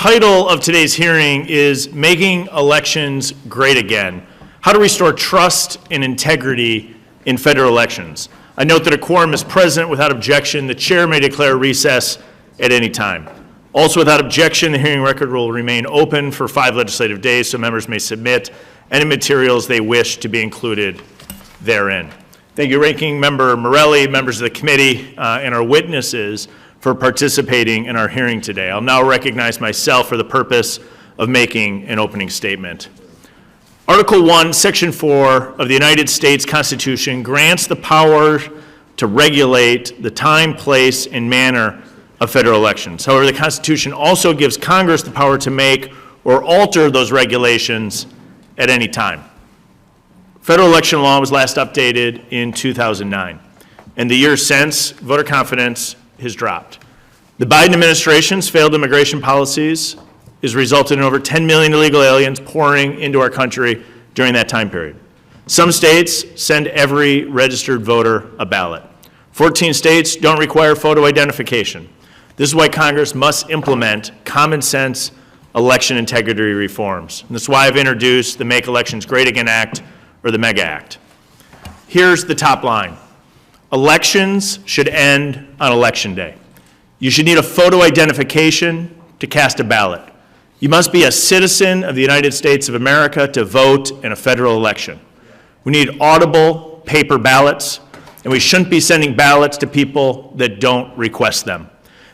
Title of today's hearing is Making Elections Great Again: How to Restore Trust and Integrity in Federal Elections. I note that a quorum is present. Without objection, the chair may declare recess at any time. Also, without objection, the hearing record will remain open for 5 legislative days, so members may submit any materials they wish to be included therein. Thank you, Ranking Member Morelli, members of the committee, and our witnesses for participating in our hearing today. I'll now recognize myself for the purpose of making an opening statement. Article 1, Section 4 of the United States Constitution grants the power to regulate the time, place, and manner of federal elections. However, the Constitution also gives Congress the power to make or alter those regulations at any time. Federal election law was last updated in 2009. In the years since, voter confidence has dropped. The Biden administration's failed immigration policies has resulted in over 10 million illegal aliens pouring into our country during that time period. Some states send every registered voter a ballot. 14 states don't require photo identification. This is why Congress must implement common sense election integrity reforms. And that's why I've introduced the Make Elections Great Again Act, or the MEGA Act. Here's the top line. Elections should end on Election Day. You should need a photo identification to cast a ballot. You must be a citizen of the United States of America to vote in a federal election. We need audible paper ballots, and we shouldn't be sending ballots to people that don't request them.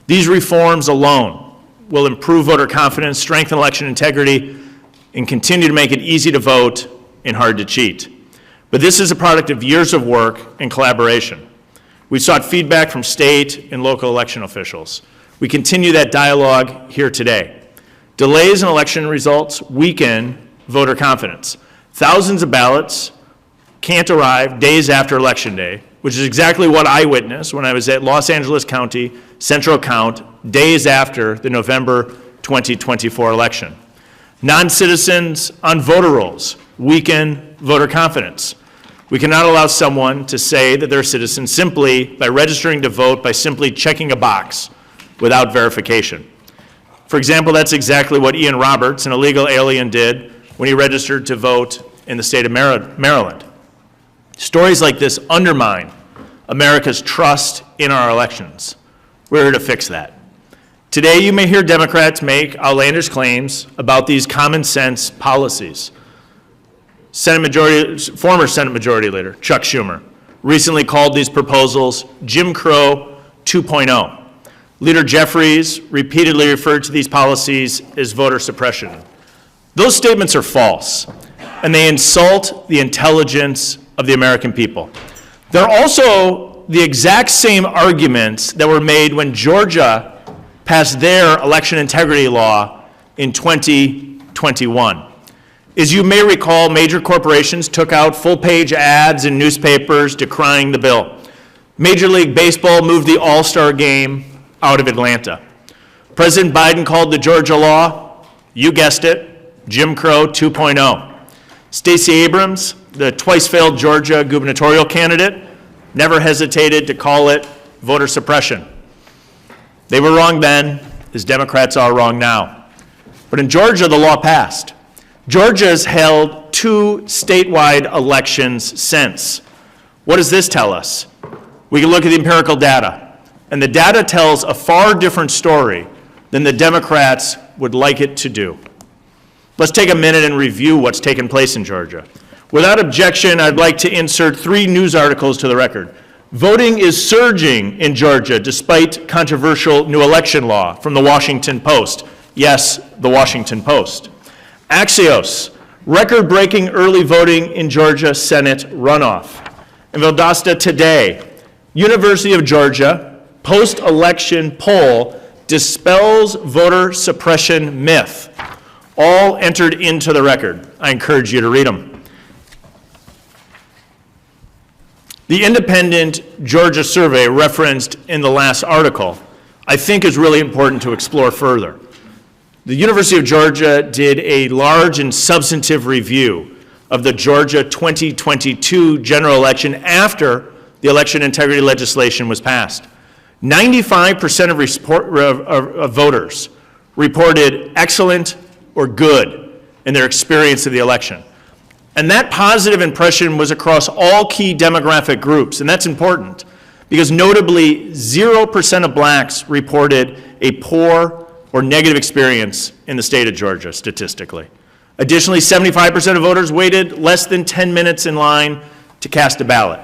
These reforms alone will improve voter confidence, strengthen election integrity, and continue to make it easy to vote and hard to cheat. But this is a product of years of work and collaboration. We've sought feedback from state and local election officials. We continue that dialogue here today. Delays in election results weaken voter confidence. Thousands of ballots can't arrive days after Election Day, which is exactly what I witnessed when I was at Los Angeles County Central Count days after the November 2024 election. Non-citizens on voter rolls weaken voter confidence. We cannot allow someone to say that they're a citizen simply by registering to vote by simply checking a box without verification. For example, that's exactly what Ian Roberts, an illegal alien, did when he registered to vote in the state of Maryland. Stories like this undermine America's trust in our elections. We're here to fix that. Today, you may hear Democrats make outlandish claims about these common sense policies. Former Senate Majority Leader Chuck Schumer recently called these proposals Jim Crow 2.0. Leader Jeffries repeatedly referred to these policies as voter suppression. Those statements are false, and they insult the intelligence of the American people. They're also the exact same arguments that were made when Georgia passed their election integrity law in 2021. As you may recall, major corporations took out full-page ads in newspapers decrying the bill. Major League Baseball moved the All-Star game out of Atlanta. President Biden called the Georgia law, you guessed it, Jim Crow 2.0. Stacey Abrams, the twice-failed Georgia gubernatorial candidate, never hesitated to call it voter suppression. They were wrong then, as Democrats are wrong now. But in Georgia, the law passed. Georgia has held 2 statewide elections since. What does this tell us? We can look at the empirical data, and the data tells a far different story than the Democrats would like it to do. Let's take a minute and review what's taken place in Georgia. Without objection, I'd like to insert 3 news articles to the record. Voting is surging in Georgia despite controversial new election law, from the Washington Post. Yes, the Washington Post. Axios, record-breaking early voting in Georgia Senate runoff. And Valdosta Today, University of Georgia post-election poll dispels voter suppression myth. All entered into the record. I encourage you to read them. The independent Georgia survey referenced in the last article, I think, is really important to explore further. The University of Georgia did a large and substantive review of the Georgia 2022 general election after the election integrity legislation was passed. 95% of voters reported excellent or good in their experience of the election. And that positive impression was across all key demographic groups, and that's important because notably 0% of blacks reported a poor or negative experience in the state of Georgia statistically. Additionally, 75% of voters waited less than 10 minutes in line to cast a ballot.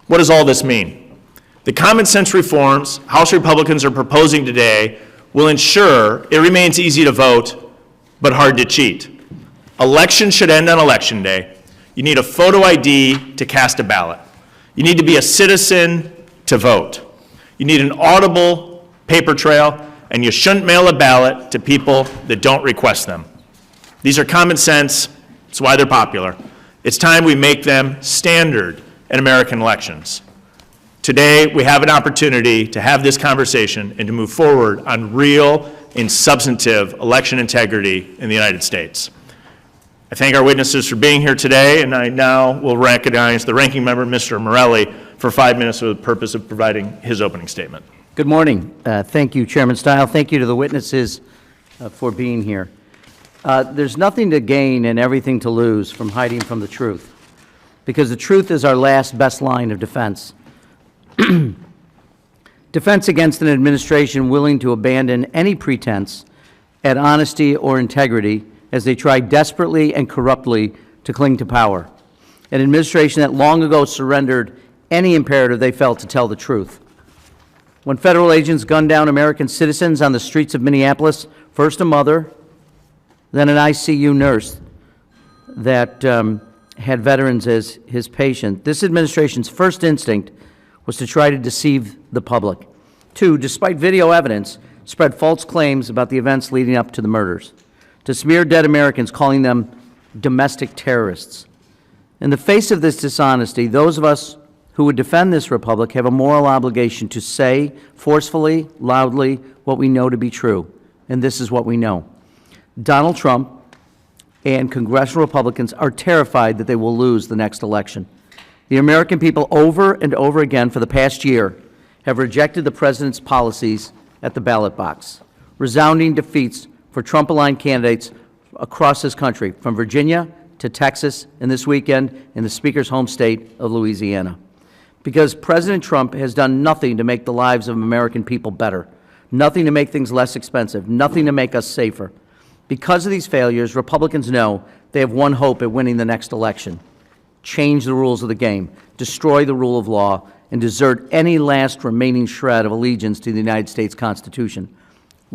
What does all this mean? The common sense reforms House Republicans are proposing today will ensure it remains easy to vote, but hard to cheat. Elections should end on Election Day. You need a photo ID to cast a ballot. You need to be a citizen to vote. You need an audible paper trail, and you shouldn't mail a ballot to people that don't request them. These are common sense. It's why they're popular. It's time we make them standard in American elections. Today, we have an opportunity to have this conversation and to move forward on real and substantive election integrity in the United States. I thank our witnesses for being here today, and I now will recognize the ranking member, Mr. Morelli, for 5 minutes for the purpose of providing his opening statement. Good morning. Thank you, Chairman Steil. Thank you to the witnesses for being here. There's nothing to gain and everything to lose from hiding from the truth, because the truth is our last best line of defense. Defense against an administration willing to abandon any pretense at honesty or integrity as they try desperately and corruptly to cling to power. An administration that long ago surrendered any imperative they felt to tell the truth. When federal agents gunned down American citizens on the streets of Minneapolis, first a mother, then an ICU nurse that had veterans as his patient, this administration's first instinct was to try to deceive the public. Two, despite video evidence, spread false claims about the events leading up to the murders, to smear dead Americans, calling them domestic terrorists. In the face of this dishonesty, those of us who would defend this republic have a moral obligation to say forcefully, loudly, what we know to be true. And this is what we know. Donald Trump and congressional Republicans are terrified that they will lose the next election. The American people over and over again for the past year have rejected the president's policies at the ballot box. Resounding defeats for Trump-aligned candidates across this country, from Virginia to Texas, and this weekend in the Speaker's home state of Louisiana. Because President Trump has done nothing to make the lives of American people better, nothing to make things less expensive, nothing to make us safer. Because of these failures, Republicans know they have one hope at winning the next election: change the rules of the game, destroy the rule of law, and desert any last remaining shred of allegiance to the United States Constitution,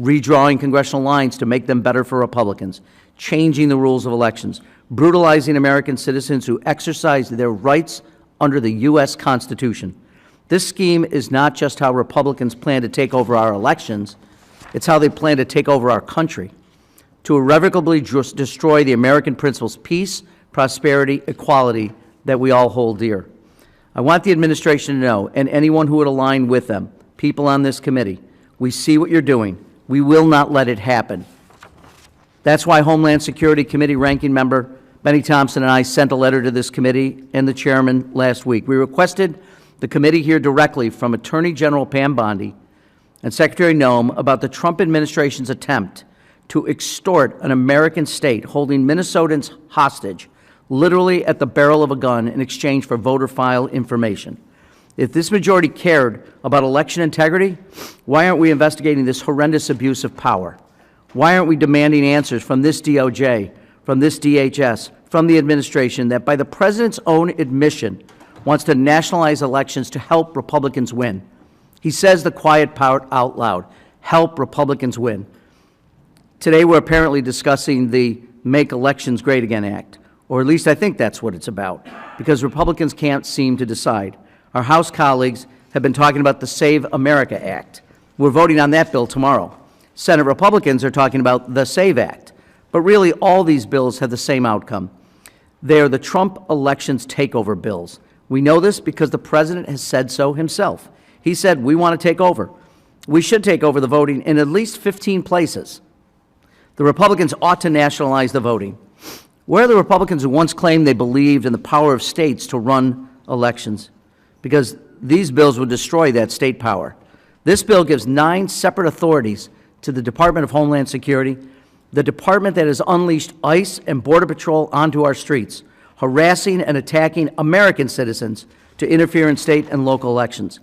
redrawing congressional lines to make them better for Republicans, changing the rules of elections, brutalizing American citizens who exercise their rights under the U.S. Constitution. This scheme is not just how Republicans plan to take over our elections, it's how they plan to take over our country, to irrevocably destroy the American principles: peace, prosperity, equality, that we all hold dear. I want the administration to know, and anyone who would align with them, people on this committee, we see what you're doing. We will not let it happen. That's why Homeland Security Committee Ranking Member Benny Thompson and I sent a letter to this committee and the chairman last week. We requested the committee hear directly from Attorney General Pam Bondi and Secretary Noem about the Trump administration's attempt to extort an American state, holding Minnesotans hostage, literally at the barrel of a gun, in exchange for voter file information. If this majority cared about election integrity, why aren't we investigating this horrendous abuse of power? Why aren't we demanding answers from this DOJ, from this DHS, from the administration that, by the president's own admission, wants to nationalize elections to help Republicans win? He says the quiet part out loud: help Republicans win. Today we're apparently discussing the Make Elections Great Again Act, or at least I think that's what it's about, because Republicans can't seem to decide. Our House colleagues have been talking about the Save America Act. We're voting on that bill tomorrow. Senate Republicans are talking about the SAVE Act. But really, all these bills have the same outcome. They are the Trump elections takeover bills. We know this because the president has said so himself. He said, we want to take over. We should take over the voting in at least 15 places. The Republicans ought to nationalize the voting. Where are the Republicans who once claimed they believed in the power of states to run elections? Because these bills would destroy that state power. This bill gives 9 separate authorities to the Department of Homeland Security, the department that has unleashed ICE and Border Patrol onto our streets, harassing and attacking American citizens to interfere in state and local elections.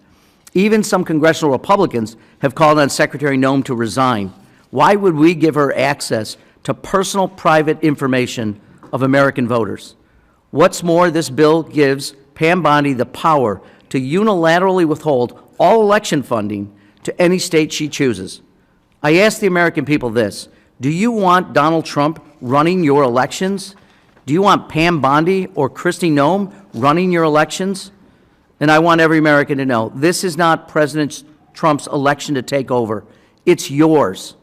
Even some congressional Republicans have called on Secretary Noem to resign. Why would we give her access to personal, private information of American voters? What's more, this bill gives Pam Bondi the power to unilaterally withhold all election funding to any state she chooses. I ask the American people this: do you want Donald Trump running your elections? Do you want Pam Bondi or Kristi Noem running your elections? And I want every American to know, this is not President Trump's election to take over. It's yours.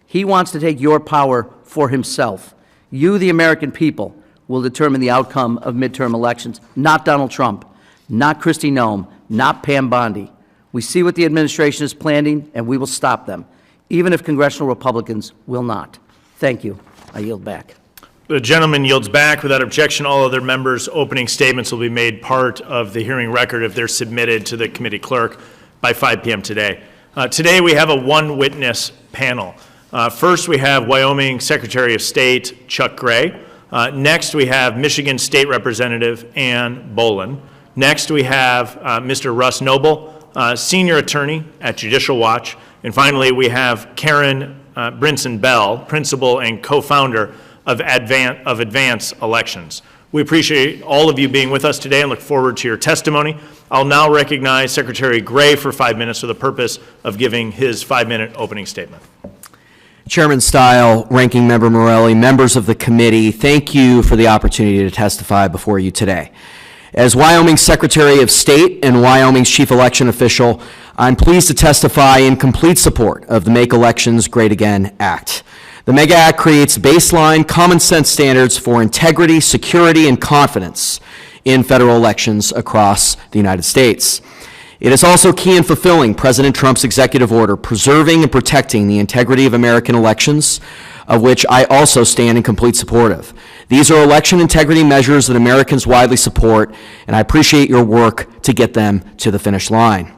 He wants to take your power for himself. You, the American people, will determine the outcome of midterm elections, not Donald Trump, not Kristi Noem, not Pam Bondi. We see what the administration is planning, and we will stop them, even if congressional Republicans will not. Thank you. I yield back. The gentleman yields back. Without objection, all other members' opening statements will be made part of the hearing record if they're submitted to the committee clerk by 5 p.m. today. Today we have a one-witness panel. First, we have Wyoming Secretary of State Chuck Gray. Next, we have Michigan State Representative Ann Bolin. Next, we have Mr. Russ Noble, Senior Attorney at Judicial Watch. And finally, we have Karen Brinson Bell, Principal and Co-Founder of Advance Elections. We appreciate all of you being with us today and look forward to your testimony. I'll now recognize Secretary Gray for 5 minutes for the purpose of giving his 5-minute opening statement. Chairman Steil, Ranking Member Morelli, members of the committee, thank you for the opportunity to testify before you today. As Wyoming's Secretary of State and Wyoming's Chief Election Official, I'm pleased to testify in complete support of the Make Elections Great Again Act. The MEGA Act creates baseline, common-sense standards for integrity, security, and confidence in federal elections across the United States. It is also key in fulfilling President Trump's executive order, preserving and protecting the integrity of American elections, of which I also stand in complete support of. These are election integrity measures that Americans widely support, and I appreciate your work to get them to the finish line.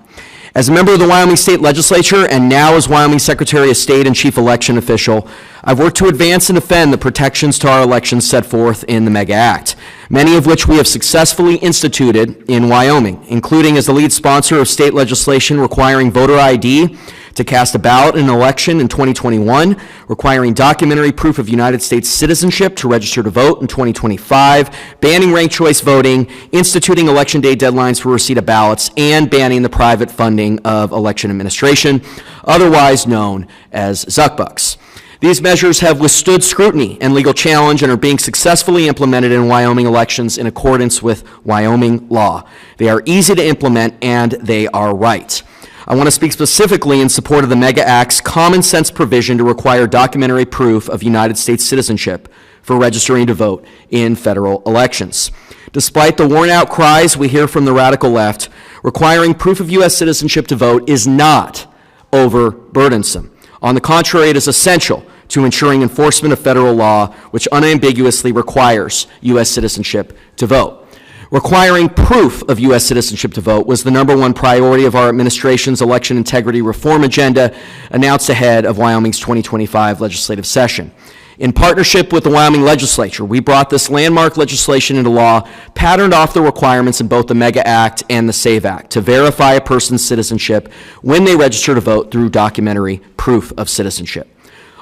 As a member of the Wyoming State Legislature and now as Wyoming Secretary of State and Chief Election Official, I've worked to advance and defend the protections to our elections set forth in the MEGA Act, many of which we have successfully instituted in Wyoming, including as the lead sponsor of state legislation requiring voter ID to cast a ballot in an election in 2021, requiring documentary proof of United States citizenship to register to vote in 2025, banning ranked choice voting, instituting election day deadlines for receipt of ballots, and banning the private funding of election administration, otherwise known as zuckbucks. These measures have withstood scrutiny and legal challenge and are being successfully implemented in Wyoming elections in accordance with Wyoming law. They are easy to implement and they are right. I want to speak specifically in support of the MEGA Act's common sense provision to require documentary proof of United States citizenship for registering to vote in federal elections. Despite the worn out cries we hear from the radical left, requiring proof of U.S. citizenship to vote is not overburdensome. On the contrary, it is essential to ensuring enforcement of federal law, which unambiguously requires U.S. citizenship to vote. Requiring proof of U.S. citizenship to vote was the #1 priority of our administration's election integrity reform agenda announced ahead of Wyoming's 2025 legislative session. In partnership with the Wyoming legislature, we brought this landmark legislation into law, patterned off the requirements in both the MEGA Act and the SAVE Act to verify a person's citizenship when they register to vote through documentary proof of citizenship.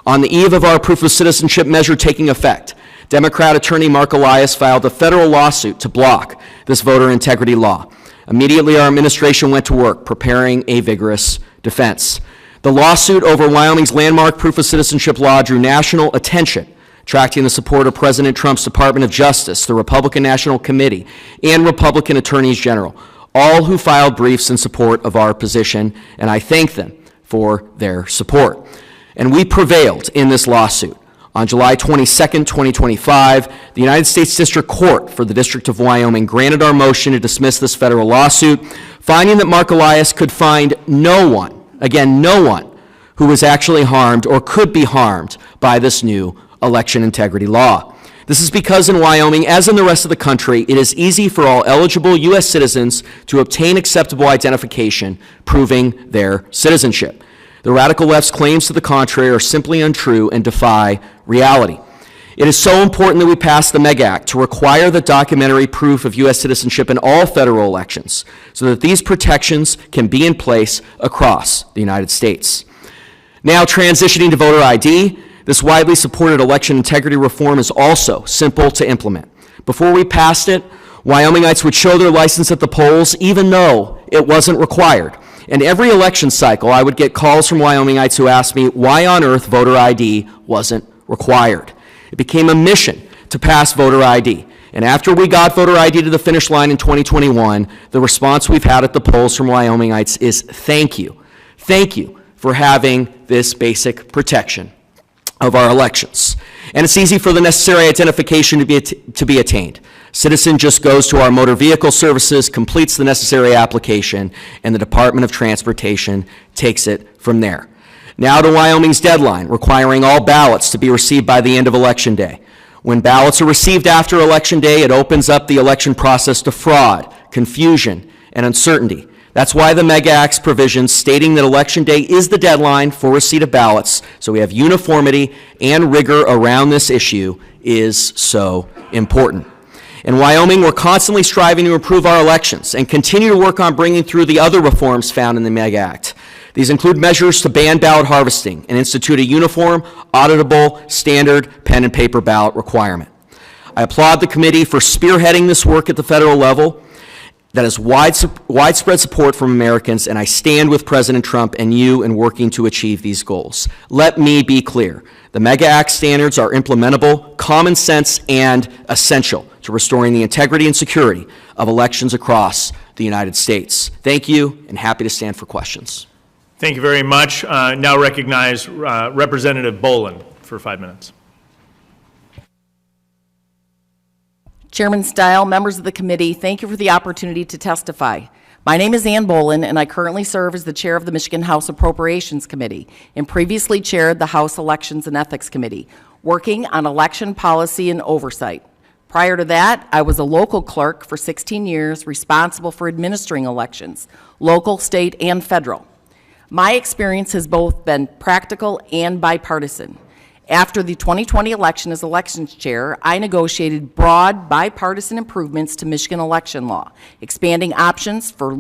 On the eve of our proof of citizenship measure taking effect, Democrat attorney Mark Elias filed a federal lawsuit to block this voter integrity law. Immediately, our administration went to work preparing a vigorous defense. The lawsuit over Wyoming's landmark proof of citizenship law drew national attention, attracting the support of President Trump's Department of Justice, the Republican National Committee, and Republican attorneys general, all who filed briefs in support of our position, and I thank them for their support. And we prevailed in this lawsuit. On July 22, 2025, the United States District Court for the District of Wyoming granted our motion to dismiss this federal lawsuit, finding that Mark Elias could find no one, again, no one, who was actually harmed or could be harmed by this new election integrity law. This is because in Wyoming, as in the rest of the country, it is easy for all eligible U.S. citizens to obtain acceptable identification proving their citizenship. The radical left's claims to the contrary are simply untrue and defy reality. It is so important that we pass the MEG Act to require the documentary proof of U.S. citizenship in all federal elections so that these protections can be in place across the United States. Now, transitioning to voter ID, this widely supported election integrity reform is also simple to implement. Before we passed it, Wyomingites would show their license at the polls even though it wasn't required. And every election cycle, I would get calls from Wyomingites who asked me why on earth voter ID wasn't required. It became a mission to pass voter ID. And after we got voter ID to the finish line in 2021, the response we've had at the polls from Wyomingites is thank you. Thank you for having this basic protection of our elections. And it's easy for the necessary identification to be attained. Citizen just goes to our motor vehicle services, completes the necessary application, and the Department of Transportation takes it from there. Now to Wyoming's deadline, requiring all ballots to be received by the end of Election Day. When ballots are received after Election Day, it opens up the election process to fraud, confusion, and uncertainty. That's why the MEG Act's provisions stating that Election Day is the deadline for receipt of ballots, so we have uniformity and rigor around this issue, is so important. In Wyoming, we're constantly striving to improve our elections and continue to work on bringing through the other reforms found in the MEG Act. These include measures to ban ballot harvesting and institute a uniform, auditable, standard pen and paper ballot requirement. I applaud the committee for spearheading this work at the federal level. That is widespread support from Americans, and I stand with President Trump and you in working to achieve these goals. Let me be clear. The MEG Act standards are implementable, common sense, and essential to restoring the integrity and security of elections across the United States. Thank you, and happy to stand for questions. Thank you very much. Now recognize Representative Bolin for 5 minutes. Chairman Steil, members of the committee, thank you for the opportunity to testify. My name is Ann Bolin, and I currently serve as the chair of the Michigan House Appropriations Committee and previously chaired the House Elections and Ethics Committee, working on election policy and oversight. Prior to that, I was a local clerk for 16 years, responsible for administering elections, local, state, and federal. My experience has both been practical and bipartisan. After the 2020 election as elections chair, I negotiated broad bipartisan improvements to Michigan election law, expanding options for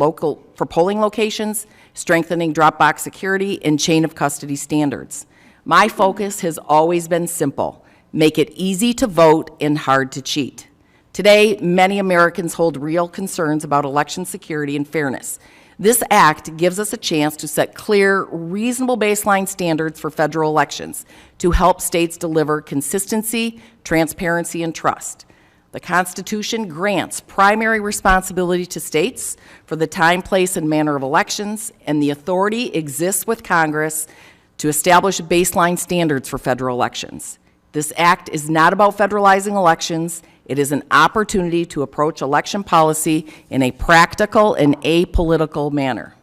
polling locations, strengthening drop box security, and chain of custody standards. My focus has always been simple: make it easy to vote and hard to cheat. Today, many Americans hold real concerns about election security and fairness. This act gives us a chance to set clear, reasonable baseline standards for federal elections to help states deliver consistency, transparency, and trust. The Constitution grants primary responsibility to states for the time, place, and manner of elections, and the authority exists with Congress to establish baseline standards for federal elections. This act is not about federalizing elections. It is an opportunity to approach election policy in a practical and apolitical manner.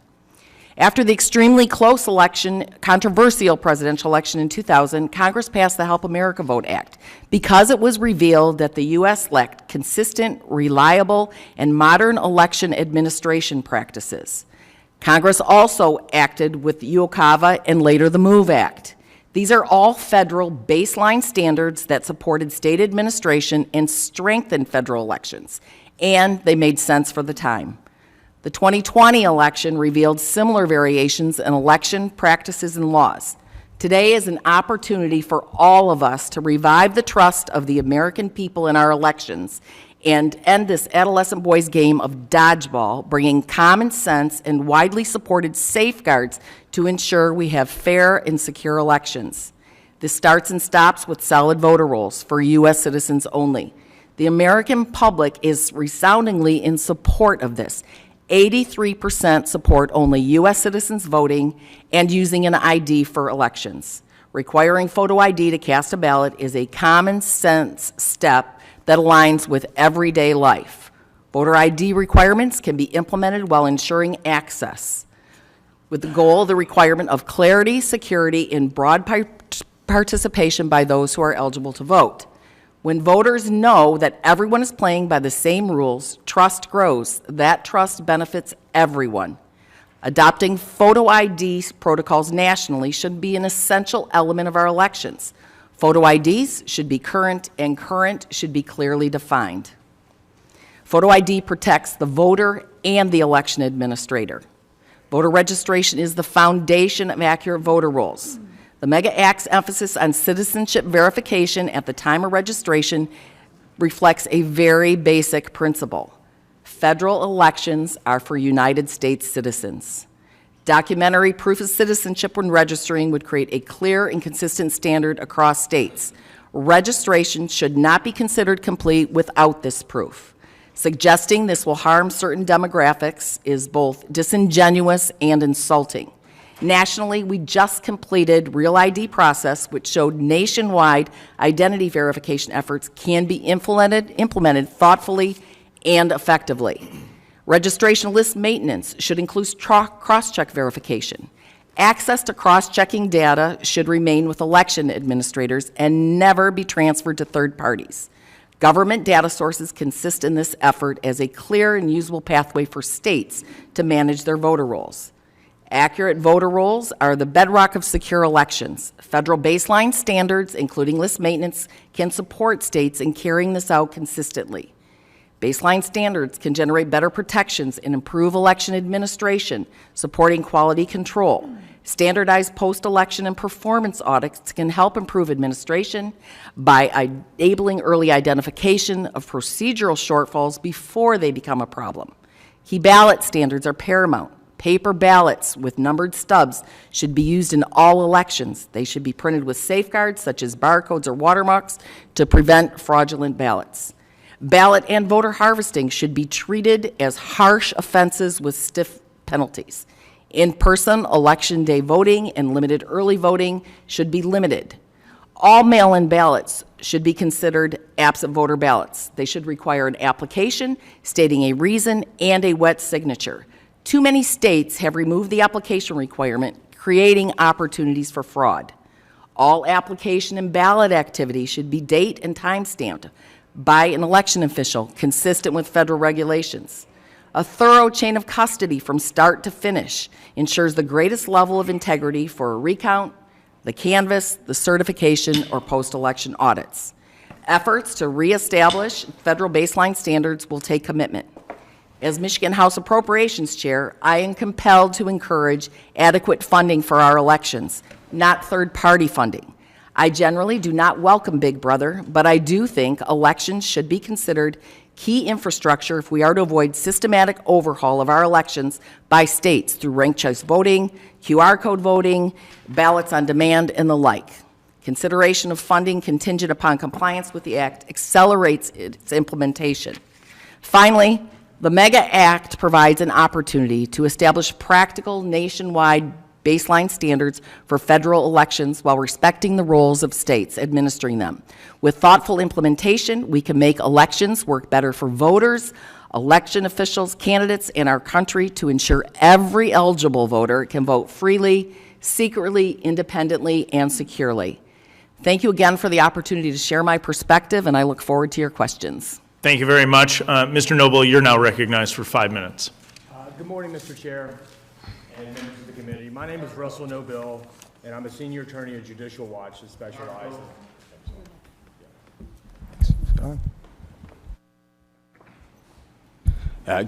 After the extremely close controversial presidential election in 2000, Congress passed the Help America Vote Act because it was revealed that the U.S. lacked consistent, reliable, and modern election administration practices. Congress also acted with the UOCAVA and later the MOVE Act. These are all federal baseline standards that supported state administration and strengthened federal elections, and they made sense for the time. The 2020 election revealed similar variations in election practices and laws. Today is an opportunity for all of us to revive the trust of the American people in our elections and end this adolescent boys' game of dodgeball, bringing common sense and widely supported safeguards to ensure we have fair and secure elections. This starts and stops with solid voter rolls for U.S. citizens only. The American public is resoundingly in support of this. 83% support only U.S. citizens voting and using an ID for elections. Requiring photo ID to cast a ballot is a common sense step that aligns with everyday life. Voter ID requirements can be implemented while ensuring access, with the goal of the requirement of clarity, security, and broad participation by those who are eligible to vote. When voters know that everyone is playing by the same rules, trust grows. That trust benefits everyone. Adopting photo ID protocols nationally should be an essential element of our elections. Photo IDs should be current, and current should be clearly defined. Photo ID protects the voter and the election administrator. Voter registration is the foundation of accurate voter rolls. The MEGA Act's emphasis on citizenship verification at the time of registration reflects a very basic principle. Federal elections are for United States citizens. Documentary proof of citizenship when registering would create a clear and consistent standard across states. Registration should not be considered complete without this proof. Suggesting this will harm certain demographics is both disingenuous and insulting. Nationally, we just completed Real ID process, which showed nationwide identity verification efforts can be implemented thoughtfully and effectively. Registration list maintenance should include cross-check verification. Access to cross-checking data should remain with election administrators and never be transferred to third parties. Government data sources consist in this effort as a clear and usable pathway for states to manage their voter rolls. Accurate voter rolls are the bedrock of secure elections. Federal baseline standards, including list maintenance, can support states in carrying this out consistently. Baseline standards can generate better protections and improve election administration, supporting quality control. Standardized post-election and performance audits can help improve administration by enabling early identification of procedural shortfalls before they become a problem. Key ballot standards are paramount. Paper ballots with numbered stubs should be used in all elections. They should be printed with safeguards such as barcodes or watermarks to prevent fraudulent ballots. Ballot and voter harvesting should be treated as harsh offenses with stiff penalties. In-person election day voting and limited early voting should be limited. All mail-in ballots should be considered absent voter ballots. They should require an application stating a reason and a wet signature. Too many states have removed the application requirement, creating opportunities for fraud. All application and ballot activity should be date and time stamped by an election official consistent with federal regulations. A thorough chain of custody from start to finish ensures the greatest level of integrity for a recount, the canvass, the certification, or post-election audits. Efforts to reestablish federal baseline standards will take commitment. As Michigan House Appropriations Chair, I am compelled to encourage adequate funding for our elections, not third-party funding. I generally do not welcome Big Brother, but I do think elections should be considered key infrastructure if we are to avoid systematic overhaul of our elections by states through ranked choice voting, QR code voting, ballots on demand, and the like. Consideration of funding contingent upon compliance with the Act accelerates its implementation. Finally, the MEGA Act provides an opportunity to establish practical nationwide baseline standards for federal elections while respecting the roles of states administering them. With thoughtful implementation, we can make elections work better for voters, election officials, candidates, and our country to ensure every eligible voter can vote freely, secretly, independently, and securely. Thank you again for the opportunity to share my perspective, and I look forward to your questions. Thank you very much. Mr. Noble, you're now recognized for 5 minutes. Good morning, Mr. Chair and members of the committee. My name is Russell Noble, and I'm a senior attorney at Judicial Watch that specializes.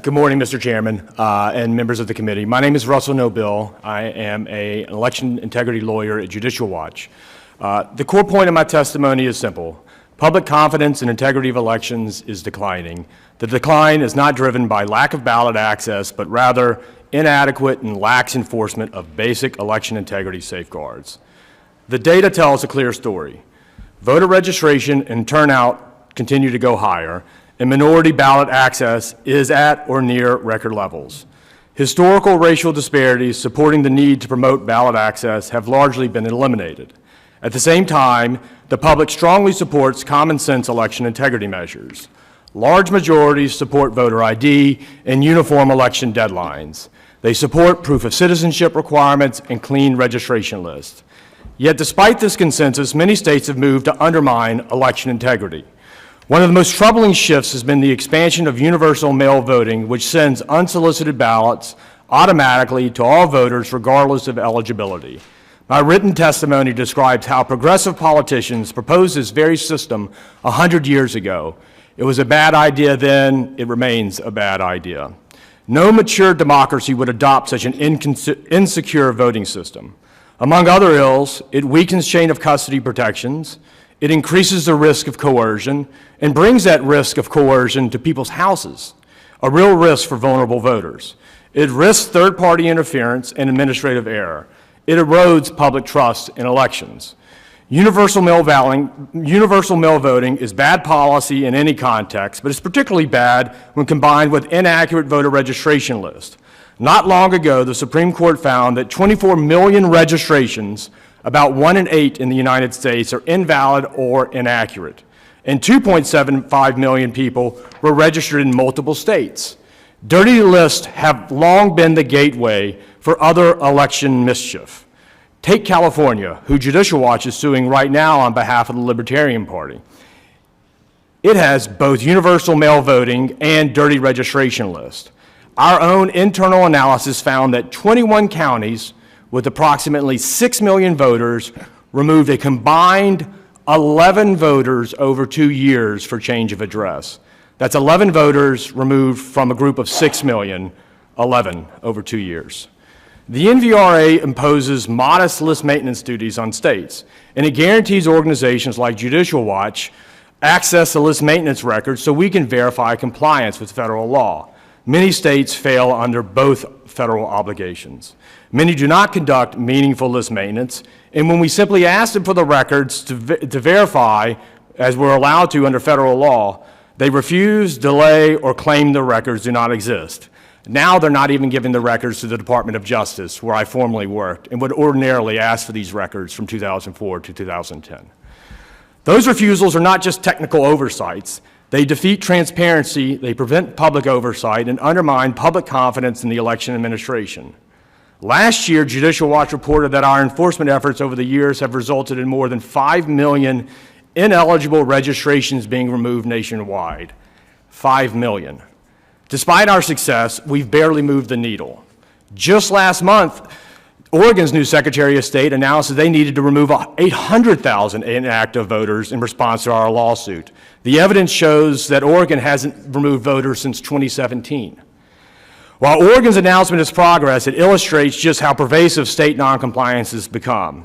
Good morning, Mr. Chairman and members of the committee. My name is Russell Noble. I am an election integrity lawyer at Judicial Watch. The core point of my testimony is simple. Public confidence in integrity of elections is declining. The decline is not driven by lack of ballot access, but rather inadequate and lax enforcement of basic election integrity safeguards. The data tells a clear story. Voter registration and turnout continue to go higher, and minority ballot access is at or near record levels. Historical racial disparities supporting the need to promote ballot access have largely been eliminated. At the same time, the public strongly supports common sense election integrity measures. Large majorities support voter ID and uniform election deadlines. They support proof of citizenship requirements and clean registration lists. Yet despite this consensus, many states have moved to undermine election integrity. One of the most troubling shifts has been the expansion of universal mail voting, which sends unsolicited ballots automatically to all voters regardless of eligibility. My written testimony describes how progressive politicians proposed this very system 100 years ago. It was a bad idea then, it remains a bad idea. No mature democracy would adopt such an insecure voting system. Among other ills, it weakens chain of custody protections, it increases the risk of coercion, and brings that risk of coercion to people's houses, a real risk for vulnerable voters. It risks third-party interference and administrative error. It erodes public trust in elections. Universal mail voting is bad policy in any context, but it's particularly bad when combined with inaccurate voter registration lists. Not long ago, the Supreme Court found that 24 million registrations, about 1 in 8 in the United States, are invalid or inaccurate, and 2.75 million people were registered in multiple states. Dirty lists have long been the gateway for other election mischief. Take California, who Judicial Watch is suing right now on behalf of the Libertarian Party. It has both universal mail voting and dirty registration lists. Our own internal analysis found that 21 counties with approximately 6 million voters removed a combined 11 voters over 2 years for change of address. That's 11 voters removed from a group of 6 million, 11 over 2 years. The NVRA imposes modest list maintenance duties on states, and it guarantees organizations like Judicial Watch access to list maintenance records so we can verify compliance with federal law. Many states fail under both federal obligations. Many do not conduct meaningful list maintenance, and when we simply ask them for the records to verify, as we're allowed to under federal law, they refuse, delay, or claim the records do not exist. Now they're not even giving the records to the Department of Justice, where I formerly worked, and would ordinarily ask for these records from 2004 to 2010. Those refusals are not just technical oversights. They defeat transparency, they prevent public oversight, and undermine public confidence in the election administration. Last year, Judicial Watch reported that our enforcement efforts over the years have resulted in more than 5 million ineligible registrations being removed nationwide. 5 million. Despite our success, we've barely moved the needle. Just last month, Oregon's new Secretary of State announced that they needed to remove 800,000 inactive voters in response to our lawsuit. The evidence shows that Oregon hasn't removed voters since 2017. While Oregon's announcement is progress, it illustrates just how pervasive state noncompliance has become.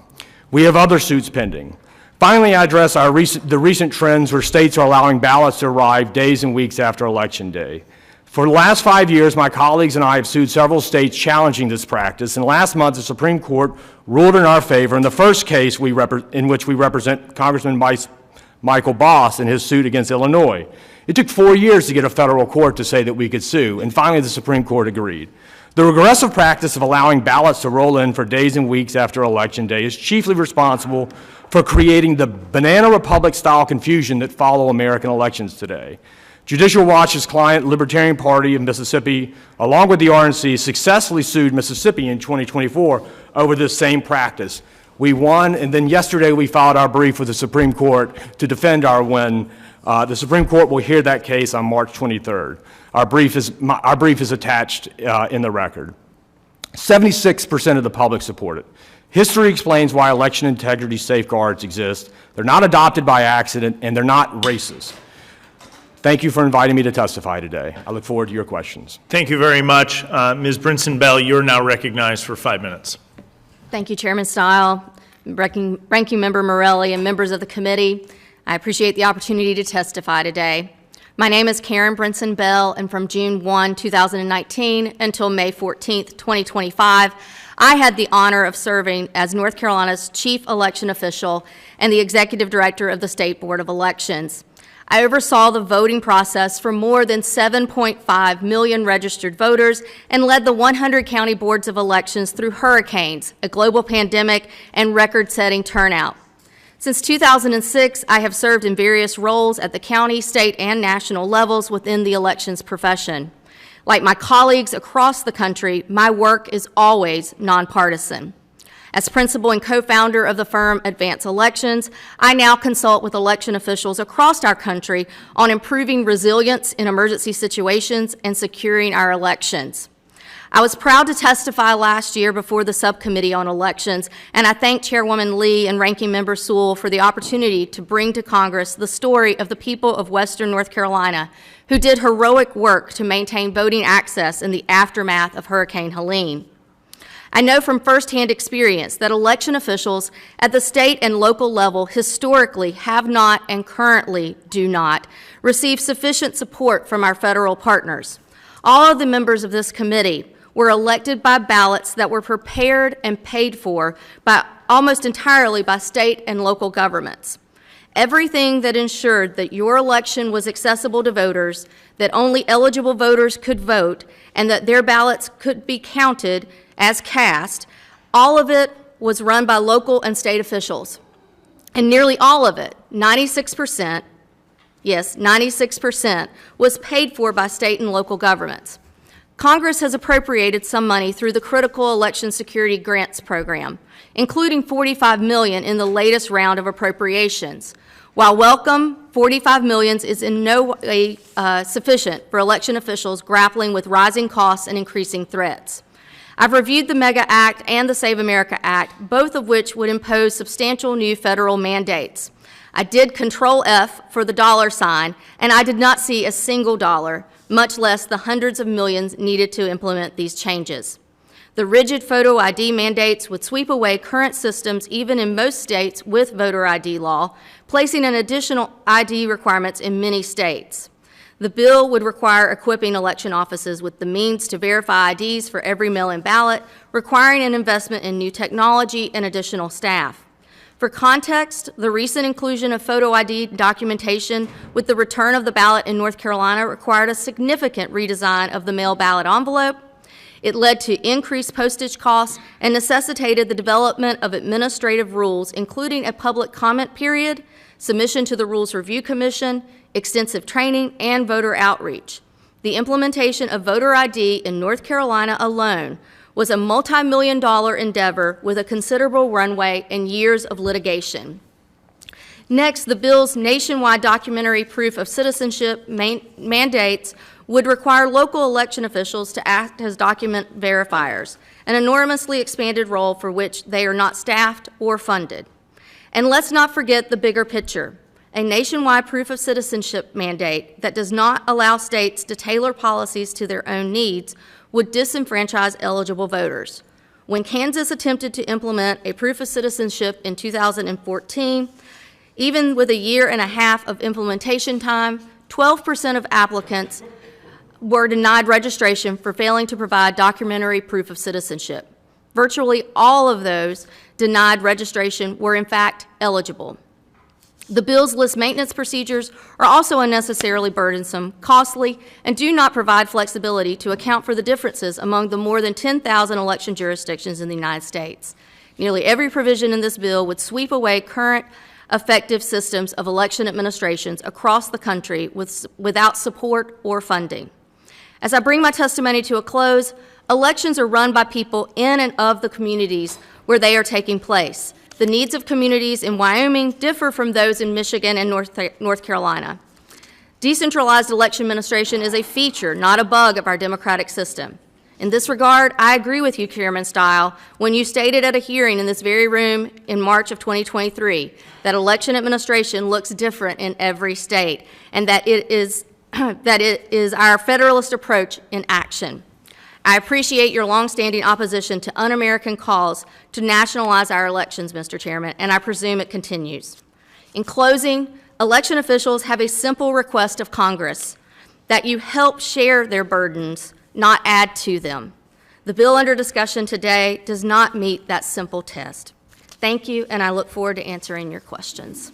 We have other suits pending. Finally, I address the recent trends where states are allowing ballots to arrive days and weeks after Election Day. For the last 5 years, my colleagues and I have sued several states challenging this practice, and last month the Supreme Court ruled in our favor in the first case in which we represent Congressman Michael Boss in his suit against Illinois. It took 4 years to get a federal court to say that we could sue, and finally the Supreme Court agreed. The regressive practice of allowing ballots to roll in for days and weeks after Election Day is chiefly responsible for creating the banana republic-style confusion that follow American elections today. Judicial Watch's client, Libertarian Party of Mississippi, along with the RNC, successfully sued Mississippi in 2024 over this same practice. We won, and then yesterday we filed our brief with the Supreme Court to defend our win. The Supreme Court will hear that case on March 23rd. Our brief is attached in the record. 76% of the public support it. History explains why election integrity safeguards exist. They're not adopted by accident, and they're not racist. Thank you for inviting me to testify today. I look forward to your questions. Thank you very much. Ms. Brinson-Bell, you're now recognized for 5 minutes. Thank you, Chairman Steil, Ranking Member Morelli, and members of the committee. I appreciate the opportunity to testify today. My name is Karen Brinson-Bell, and from June 1, 2019 until May 14, 2025, I had the honor of serving as North Carolina's Chief Election Official and the Executive Director of the State Board of Elections. I oversaw the voting process for more than 7.5 million registered voters and led the 100 county boards of elections through hurricanes, a global pandemic, and record-setting turnout. Since 2006, I have served in various roles at the county, state, and national levels within the elections profession. Like my colleagues across the country, my work is always nonpartisan. As principal and co-founder of the firm Advance Elections, I now consult with election officials across our country on improving resilience in emergency situations and securing our elections. I was proud to testify last year before the Subcommittee on Elections, and I thank Chairwoman Lee and Ranking Member Sewell for the opportunity to bring to Congress the story of the people of Western North Carolina who did heroic work to maintain voting access in the aftermath of Hurricane Helene. I know from firsthand experience that election officials at the state and local level historically have not and currently do not receive sufficient support from our federal partners. All of the members of this committee were elected by ballots that were prepared and paid for by almost entirely by state and local governments. Everything that ensured that your election was accessible to voters, that only eligible voters could vote, and that their ballots could be counted as cast, all of it was run by local and state officials. And nearly all of it, 96%, yes, 96%, was paid for by state and local governments. Congress has appropriated some money through the Critical Election Security Grants Program, including $45 million in the latest round of appropriations. While welcome, $45 million is in no way sufficient for election officials grappling with rising costs and increasing threats. I've reviewed the MEGA Act and the Save America Act, both of which would impose substantial new federal mandates. I did Control F for the dollar sign, and I did not see a single dollar, much less the hundreds of millions needed to implement these changes. The rigid photo ID mandates would sweep away current systems even in most states with voter ID law, placing an additional ID requirements in many states. The bill would require equipping election offices with the means to verify IDs for every mail-in ballot, requiring an investment in new technology and additional staff. For context, the recent inclusion of photo ID documentation with the return of the ballot in North Carolina required a significant redesign of the mail ballot envelope. It led to increased postage costs and necessitated the development of administrative rules, including a public comment period, submission to the Rules Review Commission, extensive training, and voter outreach. The implementation of voter ID in North Carolina alone was a multi-million-dollar endeavor with a considerable runway and years of litigation. Next, the bill's nationwide documentary proof of citizenship mandates would require local election officials to act as document verifiers, an enormously expanded role for which they are not staffed or funded. And let's not forget the bigger picture. A nationwide proof of citizenship mandate that does not allow states to tailor policies to their own needs would disenfranchise eligible voters. When Kansas attempted to implement a proof of citizenship in 2014, even with a year and a half of implementation time, 12% of applicants were denied registration for failing to provide documentary proof of citizenship. Virtually all of those denied registration were in fact eligible. The bill's list maintenance procedures are also unnecessarily burdensome, costly, and do not provide flexibility to account for the differences among the more than 10,000 election jurisdictions in the United States. Nearly every provision in this bill would sweep away current effective systems of election administrations across the country without support or funding. As I bring my testimony to a close, elections are run by people in and of the communities where they are taking place. The needs of communities in Wyoming differ from those in Michigan and North Carolina. Decentralized election administration is a feature, not a bug, of our democratic system. In this regard, I agree with you, Chairman Steil, when you stated at a hearing in this very room in March of 2023 that election administration looks different in every state and that it is our federalist approach in action. I appreciate your longstanding opposition to un-American calls to nationalize our elections, Mr. Chairman, and I presume it continues. In closing, election officials have a simple request of Congress, that you help share their burdens, not add to them. The bill under discussion today does not meet that simple test. Thank you, and I look forward to answering your questions.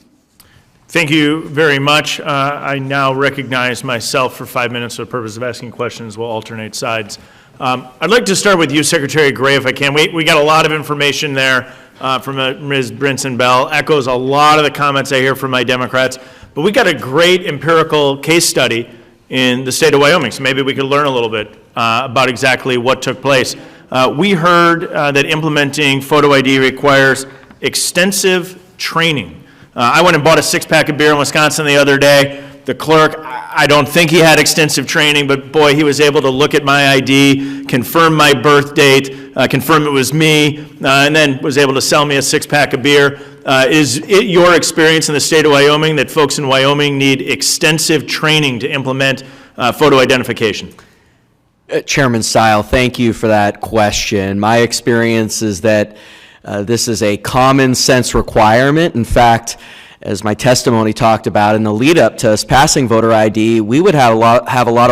Thank you very much. I now recognize myself for 5 minutes for the purpose of asking questions. We'll alternate sides. I'd like to start with you, Secretary Gray, if I can. We got a lot of information there from Ms. Brinson Bell. Echoes a lot of the comments I hear from my Democrats. But we got a great empirical case study in the state of Wyoming, so maybe we could learn a little bit about exactly what took place. We heard that implementing photo ID requires extensive training. I went and bought a six-pack of beer in Wisconsin the other day. The clerk, I don't think he had extensive training, but boy, he was able to look at my ID, confirm my birth date, confirm it was me, and then was able to sell me a six-pack of beer. Is it your experience in the state of Wyoming that folks in Wyoming need extensive training to implement photo identification? Chairman Steil, thank you for that question. My experience is that this is a common sense requirement. In fact, as my testimony talked about, in the lead up to us passing voter ID, we would have a lot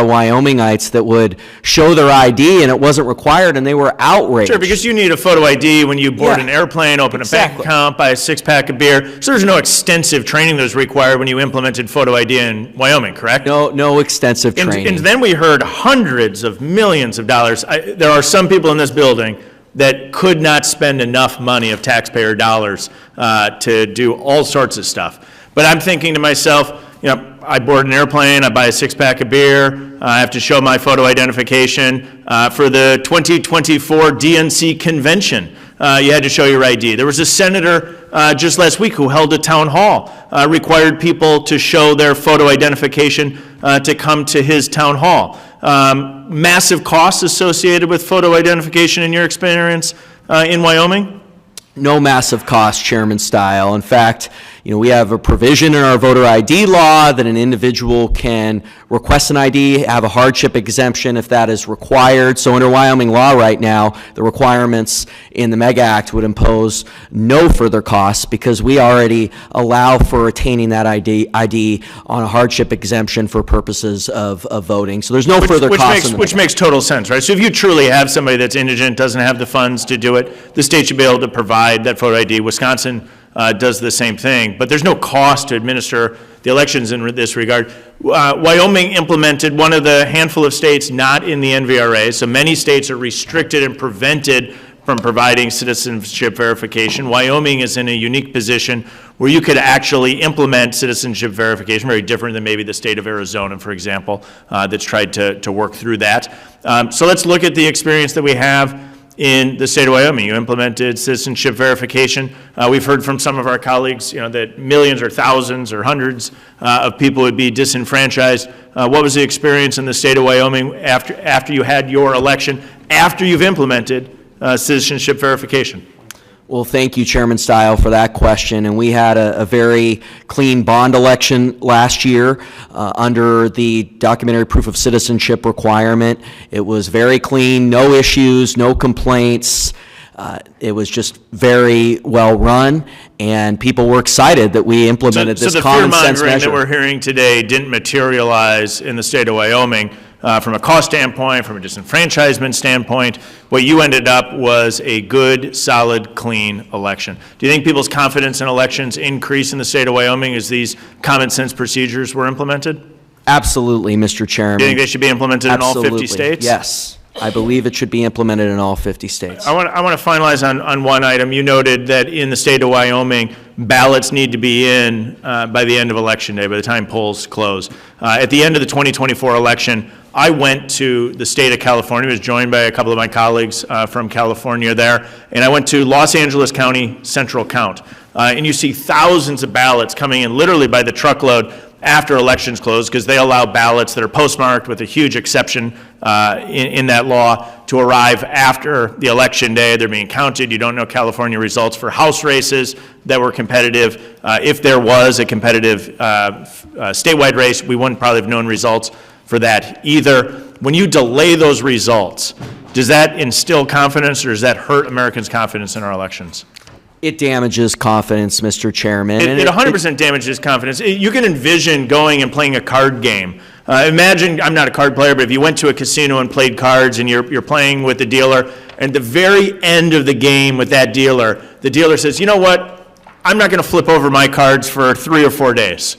of Wyomingites that would show their ID and it wasn't required and they were outraged. Sure, because you need a photo ID when you board an airplane, open a bank account, buy a six-pack of beer. So there's no extensive training that was required when you implemented photo ID in Wyoming, correct? No extensive training. And then we heard hundreds of millions of dollars. There are some people in this building that could not spend enough money of taxpayer dollars to do all sorts of stuff. But I'm thinking to myself, I board an airplane, I buy a six-pack of beer, I have to show my photo identification. For the 2024 DNC convention, you had to show your ID. There was a senator just last week who held a town hall, required people to show their photo identification to come to his town hall. Massive costs associated with photo identification in your experience in Wyoming? No massive cost, Chairman Steil. In fact, we have a provision in our voter ID law that an individual can request an ID, have a hardship exemption if that is required. So under Wyoming law right now, the requirements in the MEGA Act would impose no further costs because we already allow for attaining that ID on a hardship exemption for purposes of voting. So there's no further costs. Which makes total sense, right? So if you truly have somebody that's indigent, doesn't have the funds to do it, the state should be able to provide that photo ID. Wisconsin does the same thing, but there's no cost to administer the elections in this regard. Wyoming implemented one of the handful of states not in the NVRA, so many states are restricted and prevented from providing citizenship verification. Wyoming is in a unique position where you could actually implement citizenship verification, very different than maybe the state of Arizona, for example, that's tried to work through that. So let's look at the experience that we have in the state of Wyoming. You implemented citizenship verification. We've heard from some of our colleagues, that millions or thousands or hundreds of people would be disenfranchised. What was the experience in the state of Wyoming after you had your election, after you've implemented citizenship verification? Well, thank you, Chairman Steil, for that question. And we had a very clean bond election last year under the documentary proof of citizenship requirement. It was very clean, no issues, no complaints. It was just very well run, and people were excited that we implemented this common sense measure. So the fear-mongering that we're hearing today didn't materialize in the state of Wyoming. From a cost standpoint, from a disenfranchisement standpoint, what you ended up was a good, solid, clean election. Do you think people's confidence in elections increased in the state of Wyoming as these common sense procedures were implemented? Absolutely, Mr. Chairman. Do you think they should be implemented in all 50 states? Yes. I believe it should be implemented in all 50 states. I want to finalize on one item. You noted that in the state of Wyoming, ballots need to be in by the end of Election Day, by the time polls close. At the end of the 2024 election, I went to the state of California, was joined by a couple of my colleagues from California there, and I went to Los Angeles County Central Count. And you see thousands of ballots coming in literally by the truckload after elections close, because they allow ballots that are postmarked with a huge exception in that law to arrive after the election day. They're being counted. You don't know California results for House races that were competitive. If there was a competitive statewide race, we wouldn't probably have known results for that either. When you delay those results, does that instill confidence, or does that hurt Americans' confidence in our elections? It damages confidence, Mr. Chairman. It 100% damages confidence. You can envision going and playing a card game. Imagine, I'm not a card player, but if you went to a casino and played cards and you're playing with the dealer, and at the very end of the game with that dealer, the dealer says, you know what, I'm not going to flip over my cards for 3 or 4 days.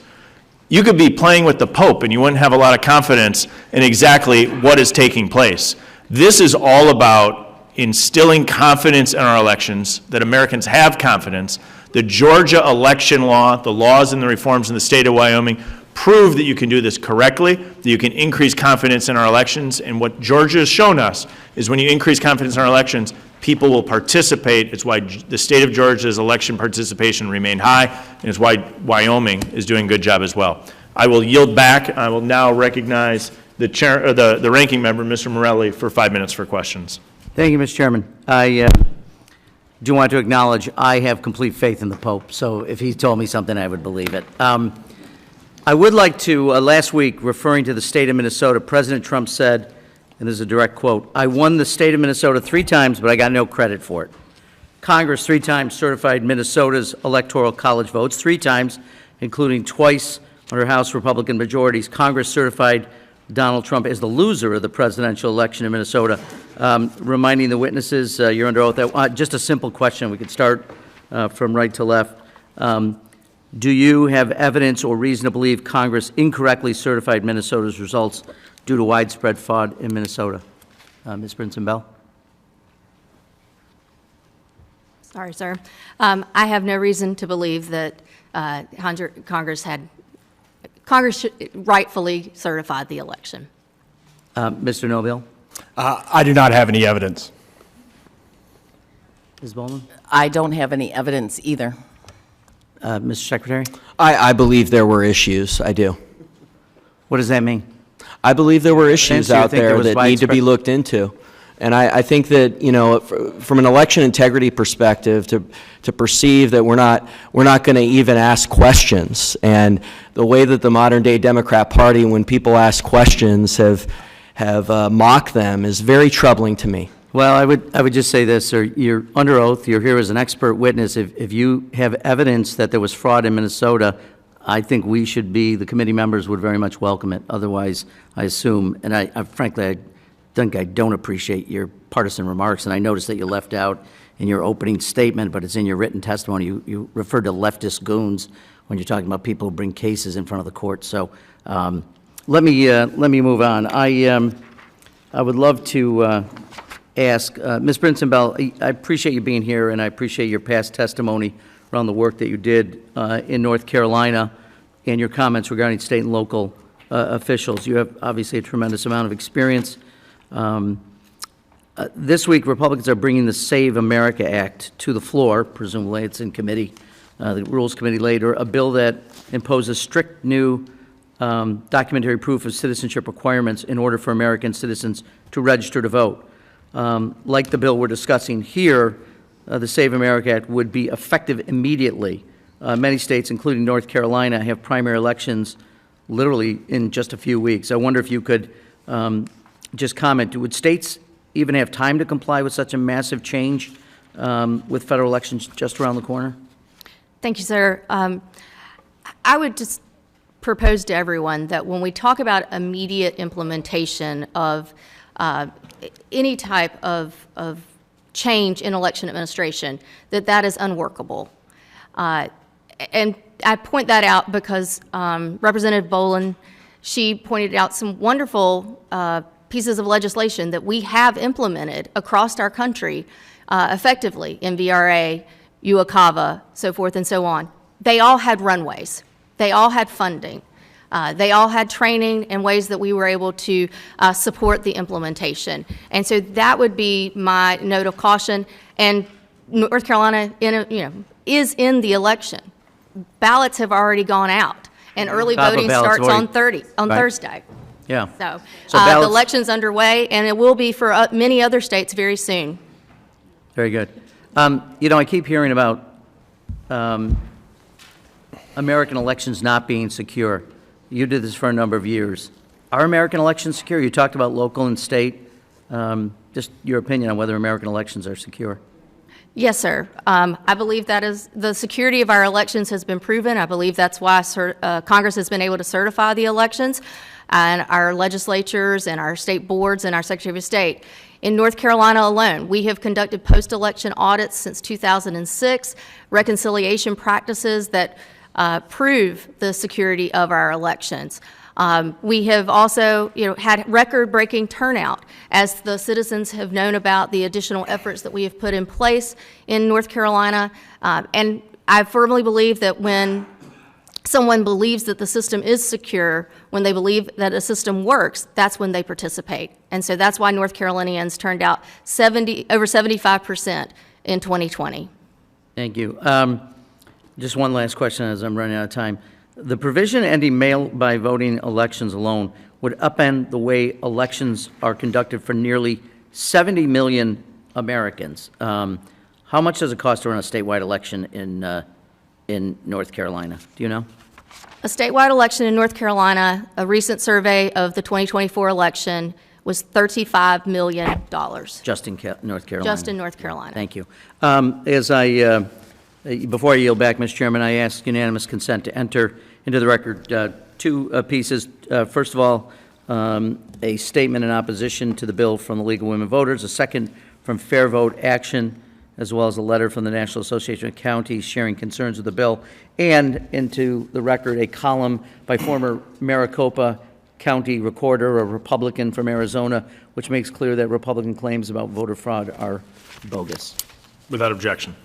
You could be playing with the Pope and you wouldn't have a lot of confidence in exactly what is taking place. This is all about instilling confidence in our elections, that Americans have confidence. The Georgia election law, the laws and the reforms in the state of Wyoming prove that you can do this correctly, that you can increase confidence in our elections. And what Georgia has shown us is when you increase confidence in our elections, people will participate. It's why the state of Georgia's election participation remained high, and it's why Wyoming is doing a good job as well. I will yield back. I will now recognize the chair, or the ranking member, Mr. Morelli, for 5 minutes for questions. Thank you, Mr. Chairman. I do want to acknowledge I have complete faith in the Pope, so if he told me something, I would believe it. I would like to, last week, referring to the state of Minnesota, President Trump said, and this is a direct quote, "I won the state of Minnesota 3 times, but I got no credit for it." Congress 3 times certified Minnesota's electoral college votes, 3 times, including twice under House Republican majorities. Congress certified Donald Trump as the loser of the presidential election in Minnesota. Reminding the witnesses, you're under oath, just a simple question. We could start from right to left. Do you have evidence or reason to believe Congress incorrectly certified Minnesota's results due to widespread fraud in Minnesota? Ms. Brinson-Bell? Sorry, sir. I have no reason to believe that Congress rightfully certified the election. Mr. Nobile? I do not have any evidence. Ms. Bowman? I don't have any evidence either. Mr. Secretary? I believe there were issues. I do. What does that mean? I believe there were issues So you out think there there was that need to be widespread- looked into. And I think that, you know, from an election integrity perspective, to perceive that we're not going to even ask questions, and the way that the modern-day Democrat Party, when people ask questions, have mocked them, is very troubling to me. Well, I would just say this, sir. You're under oath. You're here as an expert witness. If you have evidence that there was fraud in Minnesota, I think we should be, the committee members would very much welcome it. Otherwise, I assume, and I frankly, I don't appreciate your partisan remarks, and I noticed that you left out in your opening statement, but it's in your written testimony. You referred to leftist goons when you're talking about people who bring cases in front of the court. So let me move on. I would love to ask Ms. Brinson-Bell. I appreciate you being here, and I appreciate your past testimony around the work that you did in North Carolina and your comments regarding state and local officials. You have obviously a tremendous amount of experience. This week, Republicans are bringing the Save America Act to the floor. Presumably, it's in committee, the Rules Committee later, a bill that imposes strict new documentary proof of citizenship requirements in order for American citizens to register to vote. Like the bill we're discussing here, the Save America Act would be effective immediately. Many states, including North Carolina, have primary elections literally in just a few weeks. I wonder if you could just comment, would states even have time to comply with such a massive change with federal elections just around the corner? Thank you, sir. I would just propose to everyone that when we talk about immediate implementation of any type of change in election administration, that is unworkable. And I point that out because Representative Boland, she pointed out some wonderful pieces of legislation that we have implemented across our country effectively, MVRA, UACAVA, so forth and so on. They all had runways. They all had funding. They all had training and ways that we were able to support the implementation. And so that would be my note of caution. And North Carolina, is in the election. Ballots have already gone out, and early voting starts on Thursday. Yeah. So the election's underway, and it will be for many other states very soon. Very good. I keep hearing about American elections not being secure. You did this for a number of years. Are American elections secure? You talked about local and state. Just your opinion on whether American elections are secure. Yes, sir. I believe that is the security of our elections has been proven. I believe that's why Congress has been able to certify the elections, and our legislatures and our state boards and our Secretary of State. In North Carolina alone, we have conducted post-election audits since 2006, reconciliation practices that prove the security of our elections. We have also, had record-breaking turnout as the citizens have known about the additional efforts that we have put in place in North Carolina. And I firmly believe that when someone believes that the system is secure, when they believe that a system works, that's when they participate. And so that's why North Carolinians turned out over 75% in 2020. Thank you. Just one last question as I'm running out of time. The provision ending mail-by-voting elections alone would upend the way elections are conducted for nearly 70 million Americans. How much does it cost to run a statewide election in North Carolina? Do you know? A statewide election in North Carolina, a recent survey of the 2024 election was $35 million. Just in North Carolina? Just in North Carolina. Thank you. Before I yield back, Mr. Chairman, I ask unanimous consent to enter into the record two pieces. First of all, a statement in opposition to the bill from the League of Women Voters, a second from Fair Vote Action, as well as a letter from the National Association of Counties sharing concerns with the bill, and into the record a column by former Maricopa County Recorder, a Republican from Arizona, which makes clear that Republican claims about voter fraud are bogus. Without objection.